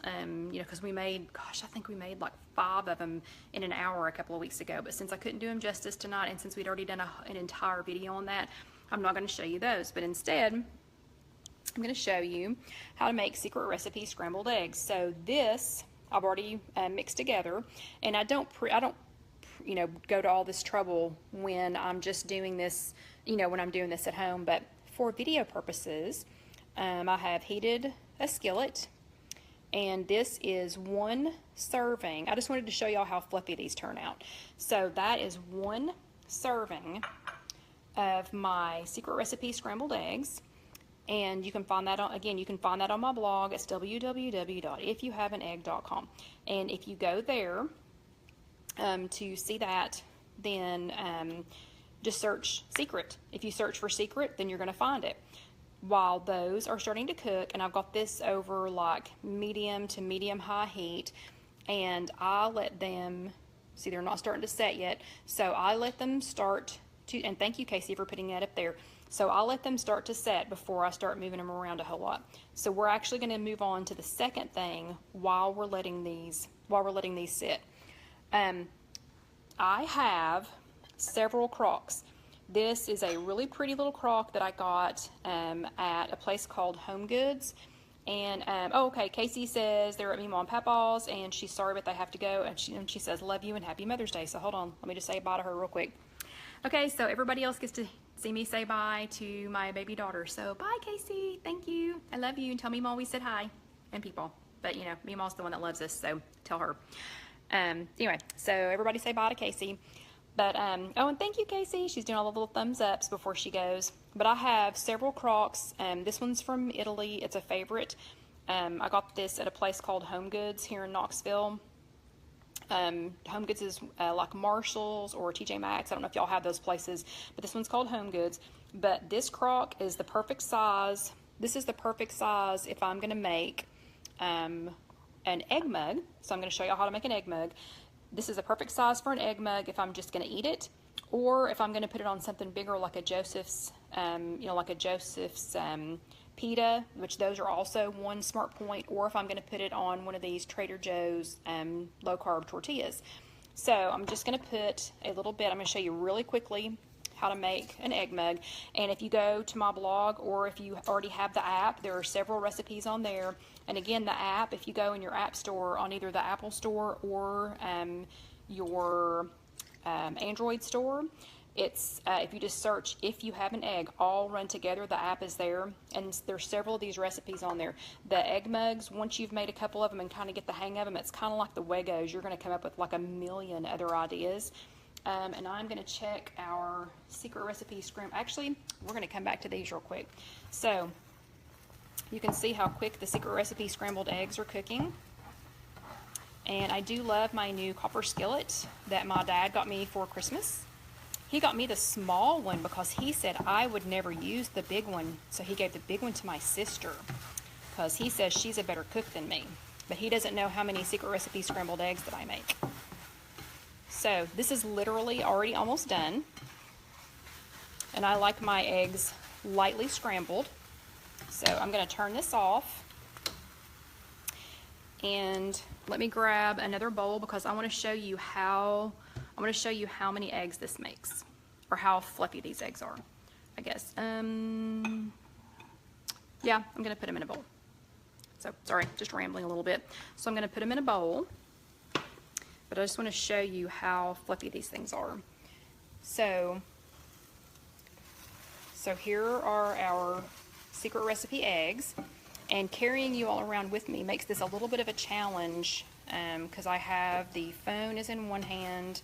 you know, because we made, gosh, I think we made like 5 of them in an hour a couple of weeks ago. But since I couldn't do them justice tonight, and since we'd already done an entire video on that, I'm not going to show you those. But instead, I'm going to show you how to make secret recipe scrambled eggs. So this I've already mixed together, and I don't you know, go to all this trouble when I'm just doing this, you know, when I'm doing this at home. But for video purposes, I have heated a skillet, and this is 1 serving. I just wanted to show y'all how fluffy these turn out. So that is 1 serving of my secret recipe scrambled eggs, and you can find that on, again, you can find that on my blog. It's www.IfYouHaveAnEgg.com, and if you go there to see that, then just search secret. If you search for secret, then you're going to find it. While those are starting to cook, and I've got this over like medium to medium high heat, and I let them, see, they're not starting to set yet, so I let them start to, and thank you Casey for putting that up there, so I'll let them start to set before I start moving them around a whole lot. So we're actually going to move on to the second thing while we're letting these sit. I have several crocks. This is a really pretty little crock that I got at a place called Home Goods. And, oh, okay, Casey says they're at Mima and Papa's, and she's sorry, but they have to go. And she says, love you and happy Mother's Day. So hold on, let me just say bye to her real quick. Okay, so everybody else gets to see me say bye to my baby daughter. So bye, Casey. Thank you. I love you. And tell Mima we said hi. And people. But, you know, Mima's the one that loves us, so tell her. Anyway, so everybody say bye to Casey. But, oh, and thank you, Casey. She's doing all the little thumbs ups before she goes. But I have several crocks. This one's from Italy. It's a favorite. I got this at a place called Home Goods here in Knoxville. Home Goods is like Marshall's or TJ Maxx. I don't know if y'all have those places, but this one's called Home Goods. But this crock is the perfect size. This is the perfect size if I'm going to make an egg mug. So I'm going to show y'all how to make an egg mug. This is a perfect size for an egg mug if I'm just going to eat it, or if I'm going to put it on something bigger like a Joseph's, you know, like a Joseph's pita, which those are also one smart point, or if I'm going to put it on one of these Trader Joe's low-carb tortillas. So I'm just going to put a little bit, I'm going to show you really quickly how to make an egg mug. And if you go to my blog, or if you already have the app, there are several recipes on there. And again, the app, if you go in your app store on either the Apple store or your Android store, it's if you just search If You Have an Egg, all run together, the app is there, and there's several of these recipes on there. The egg mugs, once you've made a couple of them and kind of get the hang of them, it's kind of like the Wedges. You're going to come up with like a million other ideas. And I'm going to check our secret recipe scramble. Actually, we're going to come back to these real quick. So you can see how quick the secret recipe scrambled eggs are cooking. And I do love my new copper skillet that my dad got me for Christmas. He got me the small one because he said I would never use the big one. So he gave the big one to my sister because he says she's a better cook than me. But he doesn't know how many secret recipe scrambled eggs that I make. So this is literally already almost done. And I like my eggs lightly scrambled. So I'm going to turn this off. And let me grab another bowl because I want to show you how many eggs this makes, or how fluffy these eggs are, I guess. Yeah, I'm going to put them in a bowl. So sorry, just rambling a little bit. So I'm going to put them in a bowl. but I just want to show you how fluffy these things are. So here are our secret recipe eggs, and carrying you all around with me makes this a little bit of a challenge because I have the phone is in one hand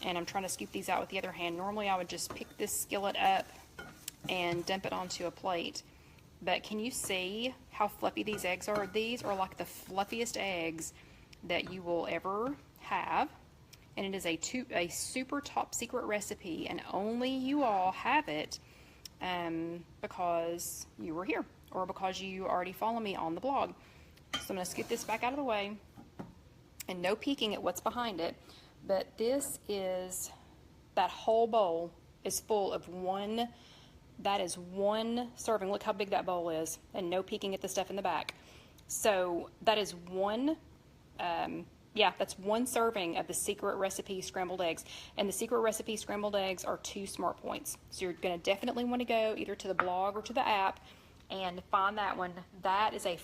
and I'm trying to scoop these out with the other hand. Normally I would just pick this skillet up and dump it onto a plate, but can you see how fluffy these eggs are? These are like the fluffiest eggs that you will ever have, and it is a super top secret recipe, and only you all have it because you were here or because you already follow me on the blog. So I'm going to scoot this back out of the way, and no peeking at what's behind it, but this is, that whole bowl is full of one, that is one serving. Look how big that bowl is, and no peeking at the stuff in the back. So that is one, yeah, that's one serving of the secret recipe scrambled eggs. And the secret recipe scrambled eggs are 2 smart points. So you're going to definitely want to go either to the blog or to the app and find that one. That is a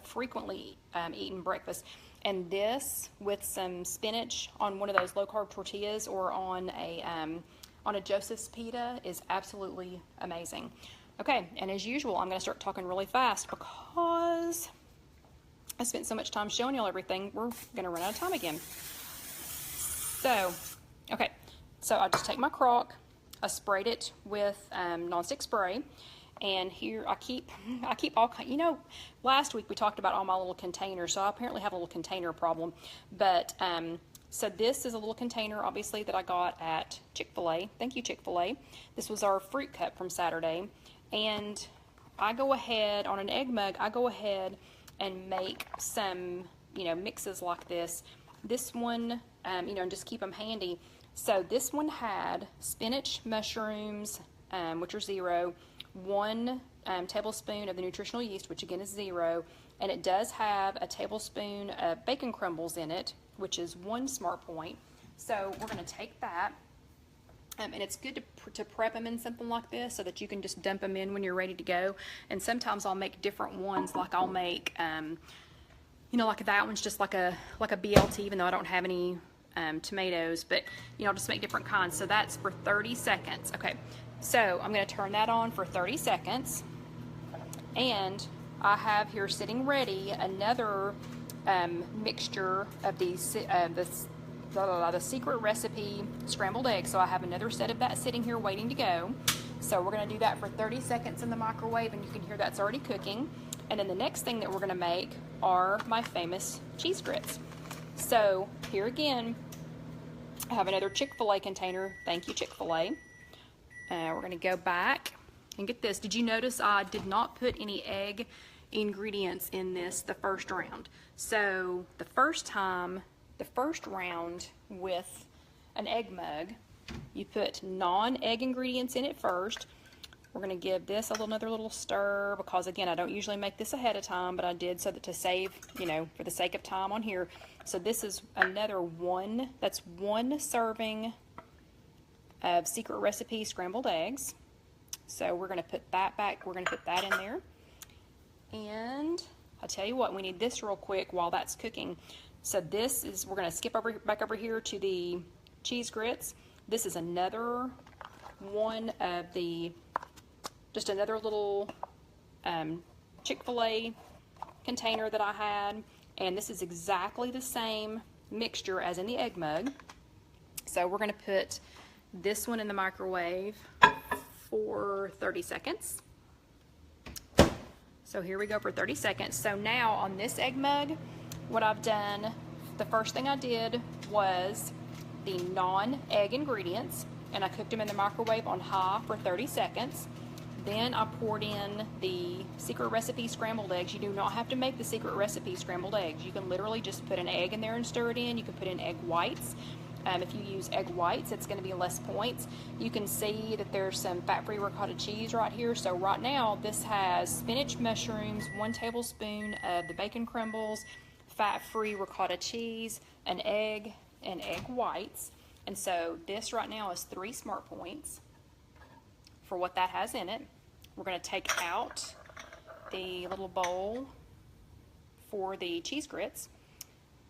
frequently eaten breakfast. And this with some spinach on one of those low carb tortillas or on a Joseph's pita is absolutely amazing. Okay, and as usual, I'm going to start talking really fast because I spent so much time showing y'all everything, we're going to run out of time again. So, okay, so I just take my crock, I sprayed it with nonstick spray, and here I keep all, you know, last week we talked about all my little containers, so I apparently have a little container problem, but so this is a little container, obviously, that I got at Chick-fil-A. Thank you, Chick-fil-A. This was our fruit cup from Saturday, and I go ahead, on an egg mug, I go ahead and make some, you know, mixes like this. This one, you know, and just keep them handy. So this one had spinach, mushrooms, which are 0, 1 tablespoon of the nutritional yeast, which again is 0, and it does have a tablespoon of bacon crumbles in it, which is 1 smart point. So we're going to take that, and it's good to prep them in something like this so that you can just dump them in when you're ready to go. And sometimes I'll make different ones, like I'll make, you know, like that one's just like a BLT, even though I don't have any tomatoes, but you know, I'll just make different kinds. So that's for 30 seconds. Okay, so I'm going to turn that on for 30 seconds, and I have here sitting ready another mixture of these the secret recipe scrambled eggs. So I have another set of that sitting here waiting to go. So we're going to do that for 30 seconds in the microwave, and you can hear that's already cooking. And then the next thing that we're going to make are my famous cheese grits. So here again, I have another Chick-fil-A container. Thank you, Chick-fil-A. We're going to go back and get this. Did you notice I did not put any egg ingredients in this the first round? So the first round with an egg mug, you put non-egg ingredients in it first. We're going to give this another little stir because, again, I don't usually make this ahead of time, but I did so that to save, you know, for the sake of time on here. So this is another that's 1 serving of secret recipe scrambled eggs. So we're going to put that back. We're going to put that in there. And I'll tell you what, we need this real quick while that's cooking. So this is, we're going to skip back over here to the cheese grits. This is another one of the, just another little Chick-fil-A container that I had. And this is exactly the same mixture as in the egg mug. So we're going to put this one in the microwave for 30 seconds. So here we go for 30 seconds. So now on this egg mug, what I've done, the first thing I did was the non-egg ingredients, and I cooked them in the microwave on high for 30 seconds. Then I poured in the secret recipe scrambled eggs. You do not have to make the secret recipe scrambled eggs. You can literally just put an egg in there and stir it in. You can put in egg whites. If you use egg whites, it's going to be less points. You can see that there's some fat-free ricotta cheese right here. So right now, this has spinach, mushrooms, 1 tablespoon of the bacon crumbles, fat-free ricotta cheese, an egg, and egg whites. And so this right now is 3 smart points for what that has in it. We're going to take out the little bowl for the cheese grits,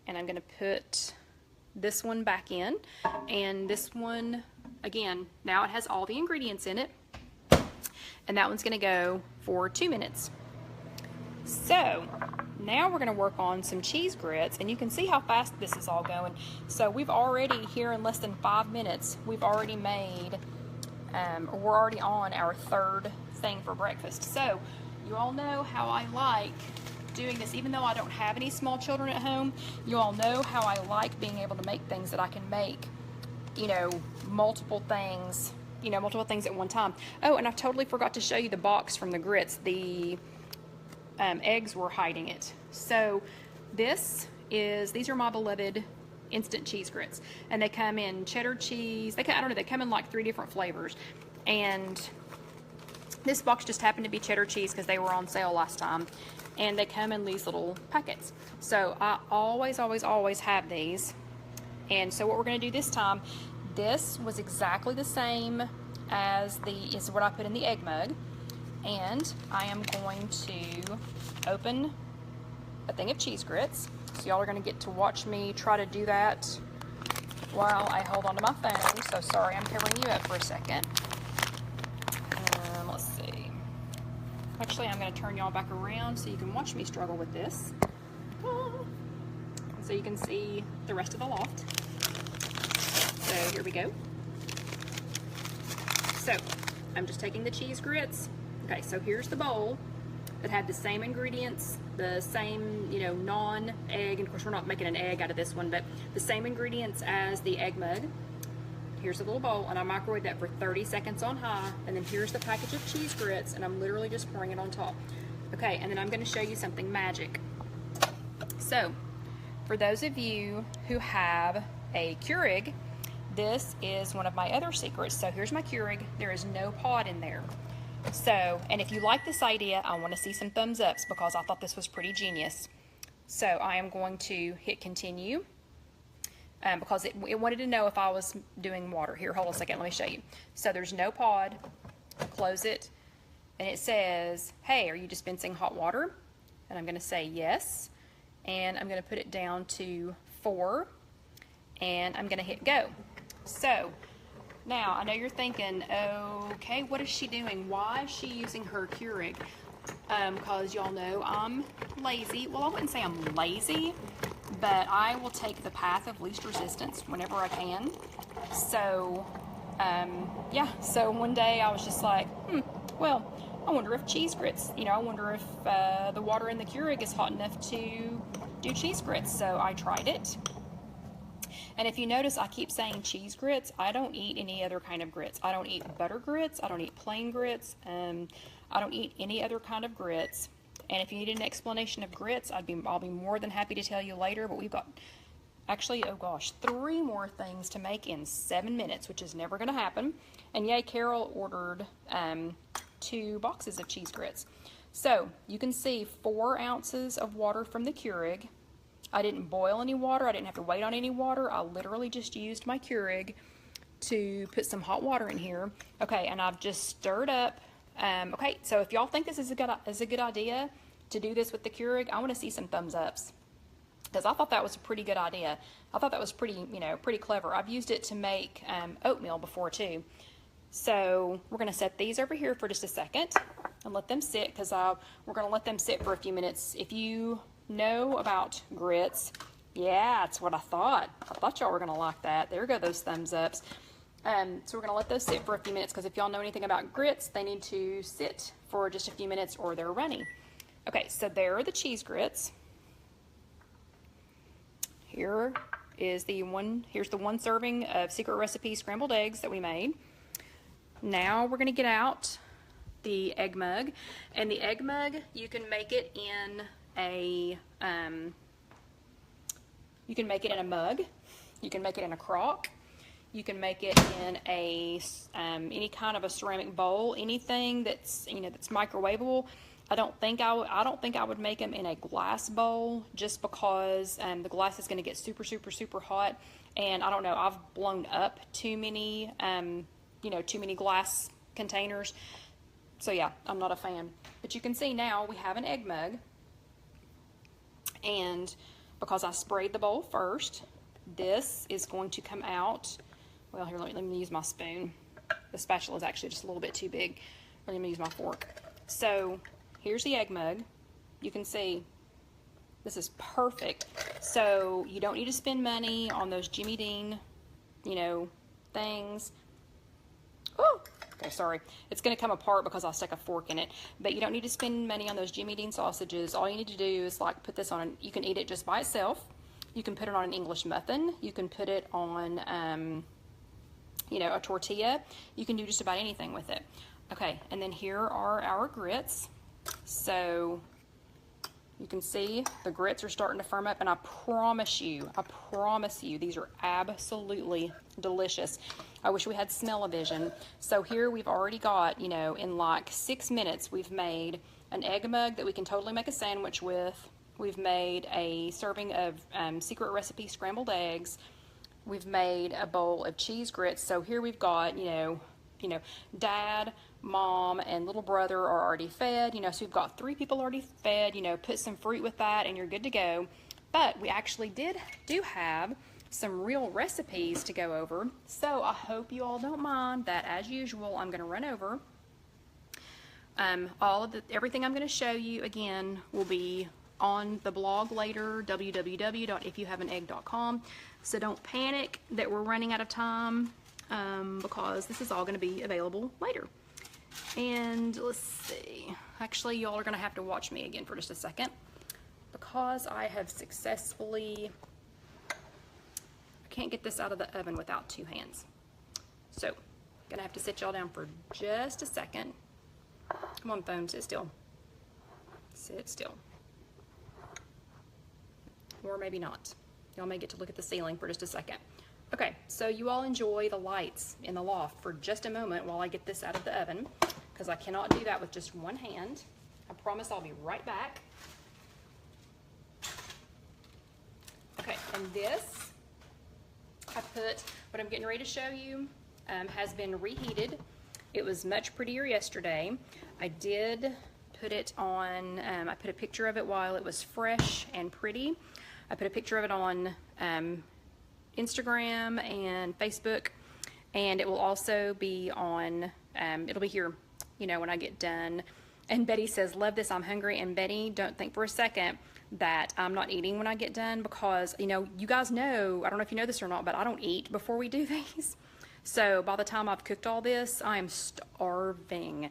and I'm going to put this one back in, and this one, again, now it has all the ingredients in it, and that one's gonna go for 2 minutes. So now we're gonna work on some cheese grits, and you can see how fast this is all going. So we've already, here in less than 5 minutes, we've already made, we're already on our third thing for breakfast. So you all know how I like doing this, even though I don't have any small children at home. You all know how I like being able to make things that I can make, you know, multiple things at one time. Oh, and I totally forgot to show you the box from the grits. The eggs were hiding it. So these are my beloved instant cheese grits, and they come in cheddar cheese. They come in like 3 different flavors, and this box just happened to be cheddar cheese because they were on sale last time, and they come in these little packets. So I always have these. And so what we're going to do this time, this was exactly the same as what I put in the egg mug, and I am going to open a thing of cheese grits. So y'all are going to get to watch me try to do that while I hold on to my phone. So sorry, I'm covering you up for a second. Let's see. Actually, I'm going to turn y'all back around so you can watch me struggle with this. So you can see the rest of the loft. So here we go. So I'm just taking the cheese grits. Okay, so here's the bowl that had the same ingredients, the same, you know, non-egg, and of course we're not making an egg out of this one, but the same ingredients as the egg mug. Here's a little bowl, and I microwave that for 30 seconds on high, and then here's the package of cheese grits, and I'm literally just pouring it on top. Okay, and then I'm going to show you something magic. So, for those of you who have a Keurig, this is one of my other secrets. So here's my Keurig. There is no pod in there. So, and if you like this idea, I want to see some thumbs ups because I thought this was pretty genius. So I am going to hit continue. Because it wanted to know if I was doing water. Here, hold on a second, let me show you. So there's no pod, close it, and it says, hey, are you dispensing hot water? And I'm gonna say yes, and I'm gonna put it down to 4, and I'm gonna hit go. So, now, I know you're thinking, okay, what is she doing? Why is she using her Keurig? Because y'all know I'm lazy. Well, I wouldn't say I'm lazy, but I will take the path of least resistance whenever I can. So, yeah, so one day I was just like, well, I wonder if cheese grits, I wonder if the water in the Keurig is hot enough to do cheese grits. So I tried it. And if you notice, I keep saying cheese grits. I don't eat any other kind of grits. I don't eat butter grits. I don't eat plain grits. I don't eat any other kind of grits. And if you need an explanation of grits, I'll be more than happy to tell you later. But we've got, actually, oh gosh, 3 more things to make in 7 minutes, which is never going to happen. And yay, Carol ordered 2 boxes of cheese grits. So you can see 4 ounces of water from the Keurig. I didn't boil any water. I didn't have to wait on any water. I literally just used my Keurig to put some hot water in here. Okay, and I've just stirred up. Okay, so if y'all think this is a good idea to do this with the Keurig, I want to see some thumbs ups, because I thought that was a pretty good idea. I thought that was pretty, pretty clever. I've used it to make oatmeal before too. So we're going to set these over here for just a second and let them sit, because we're going to let them sit for a few minutes. If you know about grits, yeah, that's what I thought. I thought y'all were going to like that. There go those thumbs ups. So we're going to let those sit for a few minutes, because if y'all know anything about grits, they need to sit for just a few minutes or they're runny. Okay, so there are the cheese grits. Here's the one serving of Secret Recipe scrambled eggs that we made. Now we're going to get out the egg mug, and the egg mug, you can make it in a mug, you can make it in a crock, you can make it in any kind of a ceramic bowl, anything that's that's microwavable. I don't think I would make them in a glass bowl, just because the glass is going to get super hot, and I don't know, I've blown up too many too many glass containers. So yeah, I'm not a fan. But you can see now we have an egg mug, and because I sprayed the bowl first, this is going to come out. Well, here, let me use my spoon. The spatula is actually just a little bit too big. Let me use my fork. So here's the egg mug. You can see this is perfect. So you don't need to spend money on those Jimmy Dean, you know, things. Oh, okay, sorry. It's going to come apart because I'll stick a fork in it. But you don't need to spend money on those Jimmy Dean sausages. All you need to do is like put this on. You can eat it just by itself. You can put it on an English muffin. You can put it on, you know, a tortilla. You can do just about anything with it. Okay, and then here are our grits. So you can see the grits are starting to firm up, and I promise you, these are absolutely delicious. I wish we had smell-o-vision. So here we've already got, you know, in like 6 minutes, we've made an egg mug that we can totally make a sandwich with. We've made a serving of secret recipe scrambled eggs. We've made a bowl of cheese grits. So here we've got, you know, Dad, Mom, and little brother are already fed. You know, so we've got 3 people already fed. You know, put some fruit with that, and you're good to go. But we actually do have some real recipes to go over. So I hope you all don't mind that, as usual, I'm going to run over. Everything I'm going to show you again will be on the blog later, www.IfYouHaveAnEgg.com. So don't panic that we're running out of time, because this is all going to be available later. And let's see. Actually, y'all are going to have to watch me again for just a second, because I have successfully, I can't get this out of the oven without 2 hands. So, going to have to sit y'all down for just a second. Come on, phone, sit still. Sit still. Or maybe not. Y'all may get to look at the ceiling for just a second. Okay, so you all enjoy the lights in the loft for just a moment while I get this out of the oven, because I cannot do that with just one hand. I promise I'll be right back. Okay, and this, I put, what I'm getting ready to show you has been reheated. It was much prettier yesterday. I did put it on, I put a picture of it while it was fresh and pretty. I put a picture of it on Instagram and Facebook, and it will also be on, it'll be here, you know, when I get done. And Betty says, love this, I'm hungry. And Betty, don't think for a second that I'm not eating when I get done, because, you know, you guys know, I don't know if you know this or not, but I don't eat before we do these. So by the time I've cooked all this, I am starving.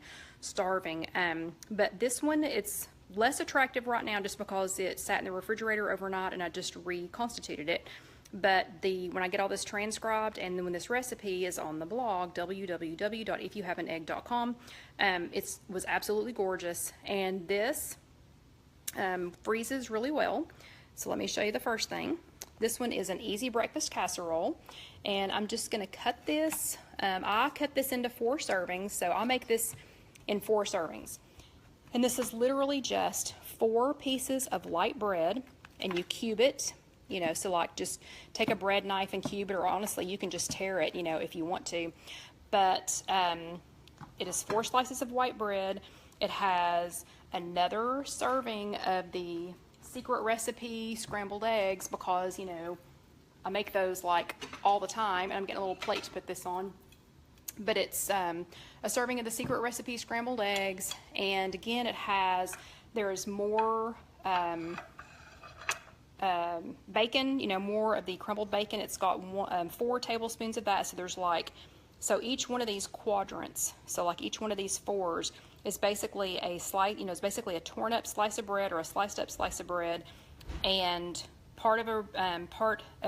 But this one, it's less attractive right now just because it sat in the refrigerator overnight and I just reconstituted it. But when I get all this transcribed, and then when this recipe is on the blog, www.IfYouHaveAnEgg.com, it was absolutely gorgeous. And this freezes really well. So let me show you the first thing. This one is an easy breakfast casserole, and I'm just going to cut this. I cut this into 4 servings, so I'll make this in 4 servings. And this is literally just 4 pieces of light bread, and you cube it, you know, so like just take a bread knife and cube it, or honestly you can just tear it, you know, if you want to. But it is 4 slices of white bread. It has another serving of the secret recipe scrambled eggs, because, you know, I make those like all the time, and I'm getting a little plate to put this on. But it's a serving of the secret recipe scrambled eggs, and again there is more bacon, you know, more of the crumbled bacon. It's got 4 tablespoons of that, so there's like, so each one of these quadrants, so like each one of these 4s is basically a slice, you know, it's basically a torn up slice of bread or a sliced up slice of bread, and part of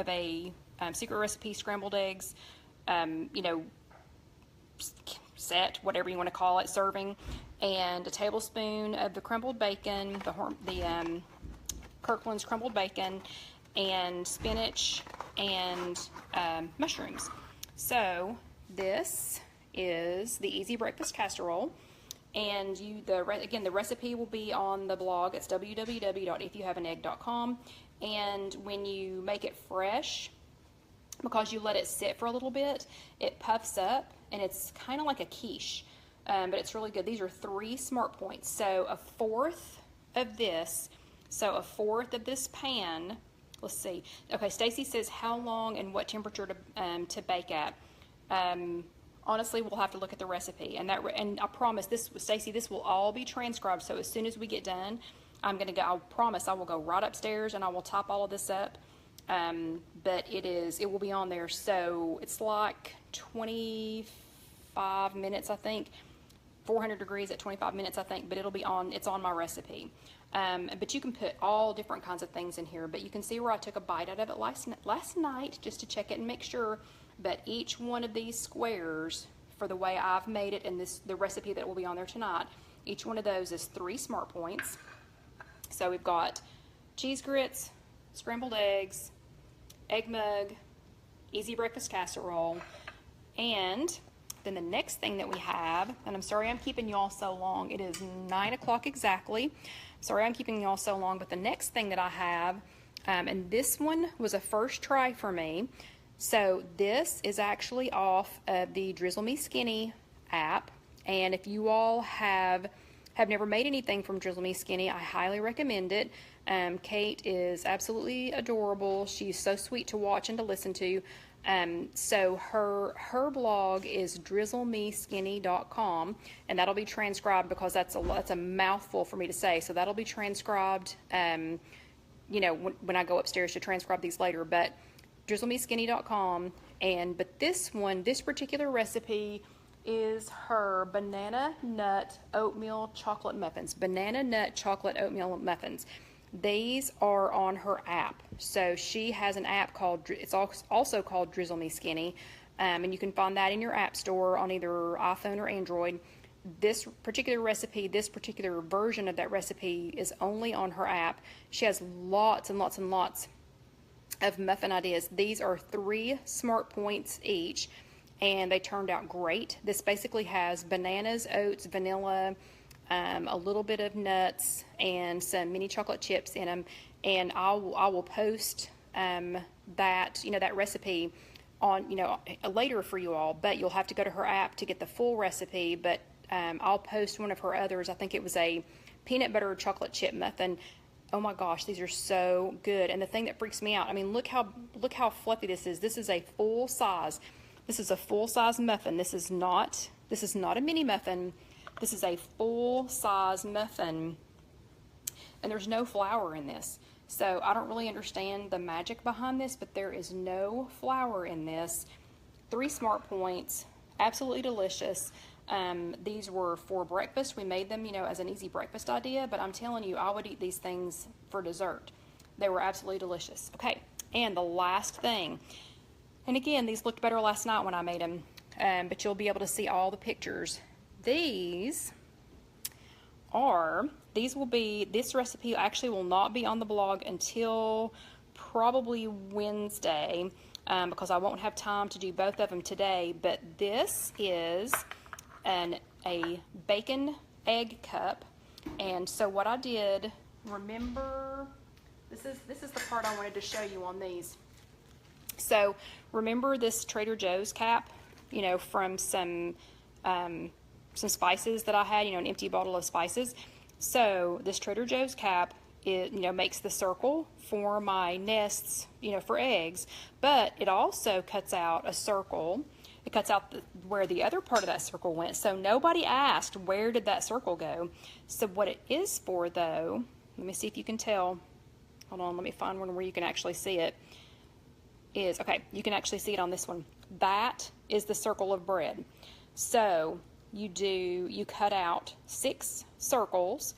a secret recipe scrambled eggs, you know, set, whatever you want to call it, serving, and a tablespoon of the crumbled bacon, the Kirkland's crumbled bacon, and spinach and mushrooms. So this is the easy breakfast casserole, and again, the recipe will be on the blog. It's www.IfYouHaveAnEgg.com, and when you make it fresh, because you let it sit for a little bit, it puffs up, and it's kind of like a quiche, but it's really good. These are 3 smart points. So a fourth of this pan let's see. Okay, Stacy says how long and what temperature to bake at. Honestly, we'll have to look at the recipe, and I promise this, Stacy, this will all be transcribed. So as soon as we get done, I promise I will go right upstairs and I will type all of this up. But it will be on there. So it's like 25 minutes, I think, 400 degrees at 25 minutes, I think, but it's on my recipe. But you can put all different kinds of things in here, but you can see where I took a bite out of it last night just to check it and make sure. But each one of these squares, for the way I've made it and the recipe that will be on there tonight, each one of those is 3 smart points. So we've got cheese grits, scrambled eggs, egg mug, easy breakfast casserole, and then the next thing that we have, and I'm sorry I'm keeping you all so long, it is 9 o'clock exactly. Sorry I'm keeping you all so long, but the next thing that I have, and this one was a first try for me. So this is actually off of the Drizzle Me Skinny app, and if you all have never made anything from Drizzle Me Skinny, I highly recommend it. Kate is absolutely adorable. She's so sweet to watch and to listen to. So her blog is drizzlemeskinny.com, and that'll be transcribed because that's a mouthful for me to say. So that'll be transcribed, you know, when I go upstairs to transcribe these later. But drizzlemeskinny.com, but this particular recipe is her banana nut oatmeal chocolate muffins. Banana nut chocolate oatmeal muffins. These are on her app. So she has an app it's also called Drizzle Me Skinny, and you can find that in your app store on either iPhone or Android. This particular recipe, this particular version of that recipe is only on her app. She has lots and lots and lots of muffin ideas. These are 3 smart points each, and they turned out great. This basically has bananas, oats, vanilla, a little bit of nuts, and some mini chocolate chips in them. And I will post that recipe on later for you all. But you'll have to go to her app to get the full recipe. But I'll post one of her others. I think it was a peanut butter chocolate chip muffin. Oh my gosh, these are so good. And the thing that freaks me out, I mean, look how fluffy this is. This is a full size. This is a full size muffin. This is not a mini muffin. This is a full size muffin, and there's no flour in this. So I don't really understand the magic behind this, but there is no flour in this. 3 smart points, absolutely delicious. These were for breakfast. We made them, as an easy breakfast idea, but I'm telling you, I would eat these things for dessert. They were absolutely delicious. Okay, and the last thing, and again, these looked better last night when I made them, but you'll be able to see all the pictures. This recipe actually will not be on the blog until probably Wednesday, because I won't have time to do both of them today. But this is a bacon egg cup, and so what I did, remember, this is the part I wanted to show you on these. So remember this Trader Joe's cap, from some spices that I had, an empty bottle of spices. So this Trader Joe's cap, it makes the circle for my nests, for eggs, but it also cuts out a circle. It cuts out where the other part of that circle went. So nobody asked, where did that circle go? So what it is for, though, let me see if you can tell. Hold on, let me find one where you can actually see it. Okay, you can actually see it on this one. That is the circle of bread. So you cut out 6 circles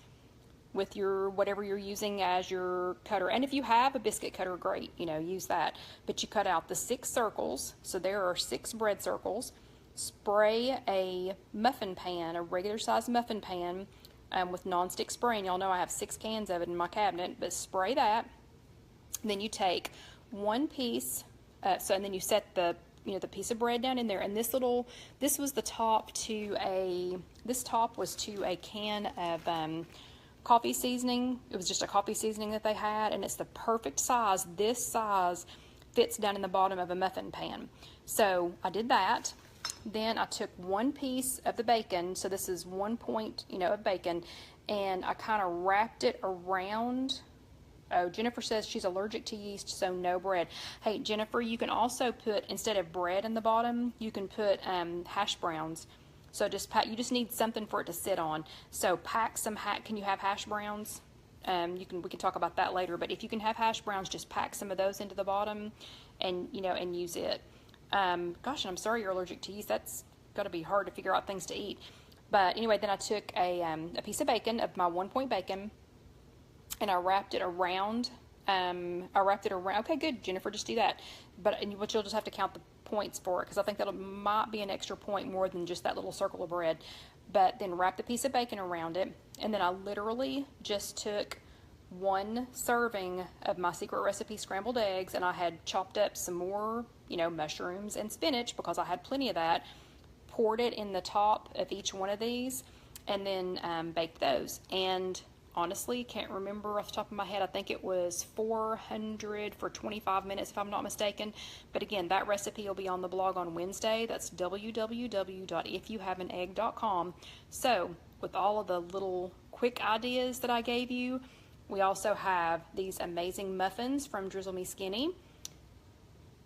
with your whatever you're using as your cutter, and if you have a biscuit cutter, great, use that. But you cut out the 6 circles, so there are 6 bread circles. Spray a muffin pan, a regular size muffin pan, with nonstick spray, and y'all know I have 6 cans of it in my cabinet. But spray that. Then you take 1 piece, and then you set the piece of bread down in there, and this was the top to a can of coffee seasoning. It was just a coffee seasoning that they had, and it's the perfect size. This size fits down in the bottom of a muffin pan. So I did that. Then I took 1 piece of the bacon, so this is 1 point, of bacon, and I kind of wrapped it around Oh, Jennifer says she's allergic to yeast, so no bread. Hey, Jennifer, you can also put, instead of bread in the bottom, you can put hash browns. So you just need something for it to sit on. So pack some can you have hash browns? We can talk about that later, but if you can have hash browns, just pack some of those into the bottom and, and use it. Gosh, and I'm sorry you're allergic to yeast. That's got to be hard to figure out things to eat. But anyway, then I took a piece of bacon, of my 1-point bacon, and I wrapped it around. Okay, good, Jennifer, just do that. But you'll just have to count the points for it, because I think that might be an extra point more than just that little circle of bread. But then wrap the piece of bacon around it, and then I literally just took 1 serving of my secret recipe scrambled eggs, and I had chopped up some more, mushrooms and spinach, because I had plenty of that, poured it in the top of each one of these, and then baked those. And honestly, can't remember off the top of my head. I think it was 400 for 25 minutes, if I'm not mistaken. But again, that recipe will be on the blog on Wednesday. That's www.IfYouHaveAnEgg.com. So, with all of the little quick ideas that I gave you, we also have these amazing muffins from Drizzle Me Skinny.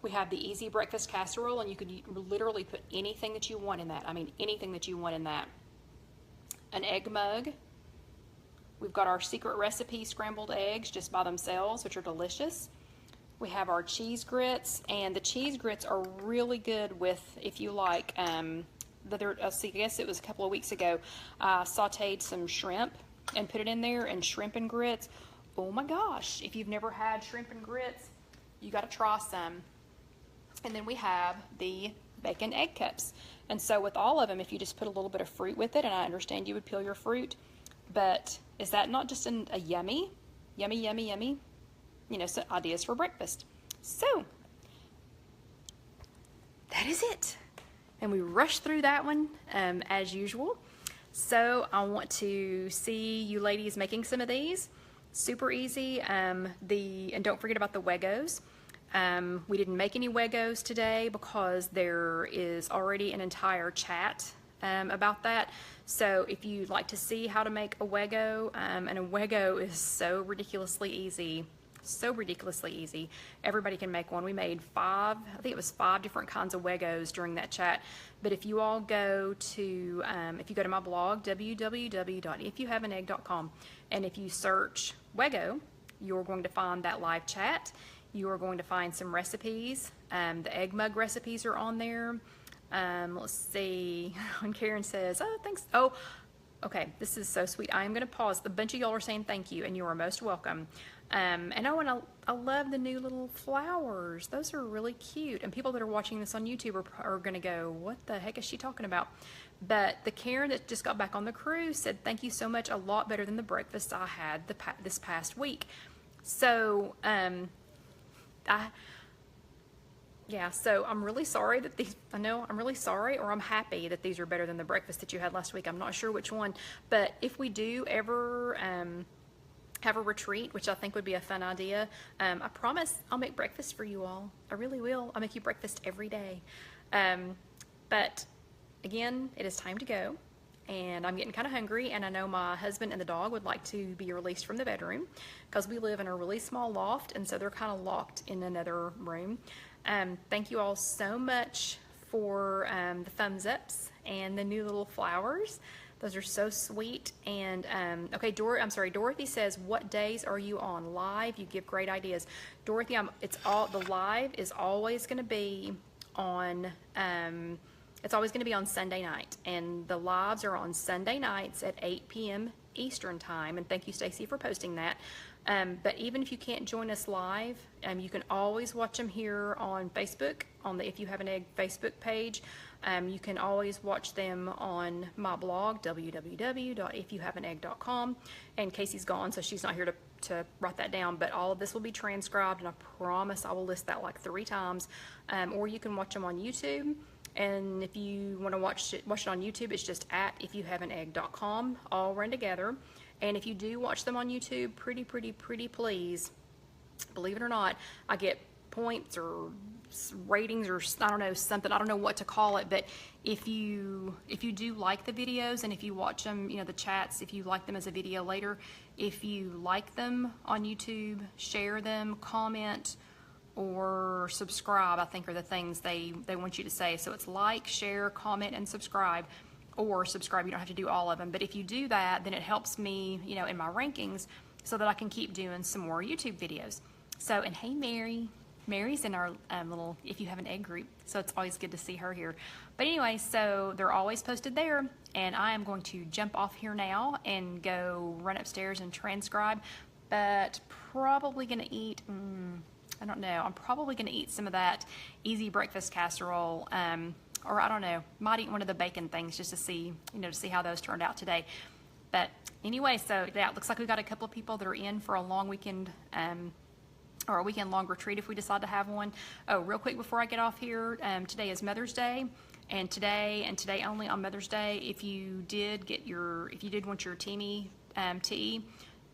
We have the easy breakfast casserole, and you could literally put anything that you want in that. I mean, anything that you want in that. An egg mug. We've got our secret recipe scrambled eggs just by themselves, which are delicious. We have our cheese grits, and the cheese grits are really good with, if you like, I guess it was a couple of weeks ago, I sauteed some shrimp and put it in there, and shrimp and grits. Oh my gosh, if you've never had shrimp and grits, you got to try some. And then we have the bacon egg cups. And so with all of them, if you just put a little bit of fruit with it, and I understand you would peel your fruit, but is that not just a yummy, some ideas for breakfast? So, that is it. And we rushed through that one as usual. So, I want to see you ladies making some of these. Super easy. And don't forget about the Wedges. We didn't make any Wedges today because there is already an entire chat about that. So if you'd like to see how to make a Wedges, and a Wedges is so ridiculously easy, everybody can make one. We made 5, I think it was 5 different kinds of Wedges during that chat. But if you all go to, my blog, www.IfYouHaveAnEgg.com, and if you search Wedges, you're going to find that live chat. You are going to find some recipes. The egg mug recipes are on there. Let's see. When Karen says, oh, thanks. Oh, okay. This is so sweet. I am going to pause. A bunch of y'all are saying thank you, and you are most welcome. And I love the new little flowers. Those are really cute. And people that are watching this on YouTube are going to go, what the heck is she talking about? But the Karen that just got back on the cruise said, thank you so much. A lot better than the breakfast I had this past week. So, so I'm really sorry that I'm really sorry, or I'm happy that these are better than the breakfast that you had last week. I'm not sure which one, but if we do ever have a retreat, which I think would be a fun idea, I promise I'll make breakfast for you all. I really will. I'll make you breakfast every day. But again, it is time to go, and I'm getting kind of hungry, and I know my husband and the dog would like to be released from the bedroom because we live in a really small loft, and so they're kind of locked in another room. Thank you all so much for the thumbs ups and the new little flowers. Those are so sweet. And okay, Dorothy says, what days are you on live? You give great ideas. Dorothy, the live is always going to be on Sunday night, and the lives are on Sunday nights at 8 p.m. Eastern time. And thank you, Stacy, for posting that. But even if you can't join us live, you can always watch them here on Facebook, on the If You Have an Egg Facebook page. You can always watch them on my blog, www.IfYouHaveAnEgg.com. And Casey's gone, so she's not here to write that down. But all of this will be transcribed, and I promise I will list that like 3 times. Or you can watch them on YouTube. And if you want to watch it on YouTube, it's just at IfYouHaveAnEgg.com, all run together. And if you do watch them on YouTube, pretty please, believe it or not, I get points or ratings or I don't know, something. I don't know what to call it, but if you do like the videos and if you watch them, you know, the chats, if you like them as a video later, if you like them on YouTube, share them, comment, or subscribe, I think are the things they want you to say. So it's like, share, comment, and subscribe. Or subscribe, you don't have to do all of them. But if you do that, then it helps me, you know, in my rankings so that I can keep doing some more YouTube videos. So, and hey, Mary's in our little If You Have an Egg group, so it's always good to see her here. But anyway, so they're always posted there, and I am going to jump off here now and go run upstairs and transcribe, but probably going to eat, I don't know, I'm probably going to eat some of that easy breakfast casserole, or I don't know, might eat one of the bacon things just to see, you know, to see how those turned out today. But anyway, so yeah, it looks like we've got a couple of people that are in for a long weekend, or a weekend long retreat if we decide to have one. Oh, real quick before I get off here, today is Mother's Day, and today only on Mother's Day, if you did want your Teamy tea,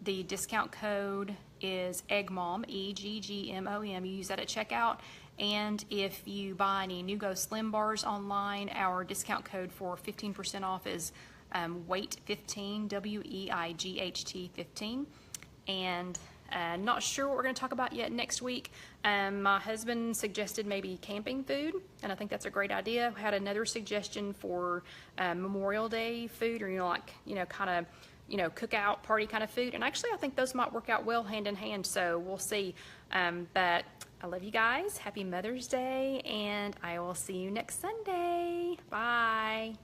the discount code is EggMom, EGGMOM. You use that at checkout. And if you buy any Nugo Slim bars online, our discount code for 15% off is WEIGHT15, WEIGHT 15. And not sure what we're going to talk about yet next week. My husband suggested maybe camping food, and I think that's a great idea. We had another suggestion for Memorial Day food, or kind of cookout party kind of food. And actually, I think those might work out well hand in hand. So we'll see. But I love you guys. Happy Mother's Day, and I will see you next Sunday. Bye.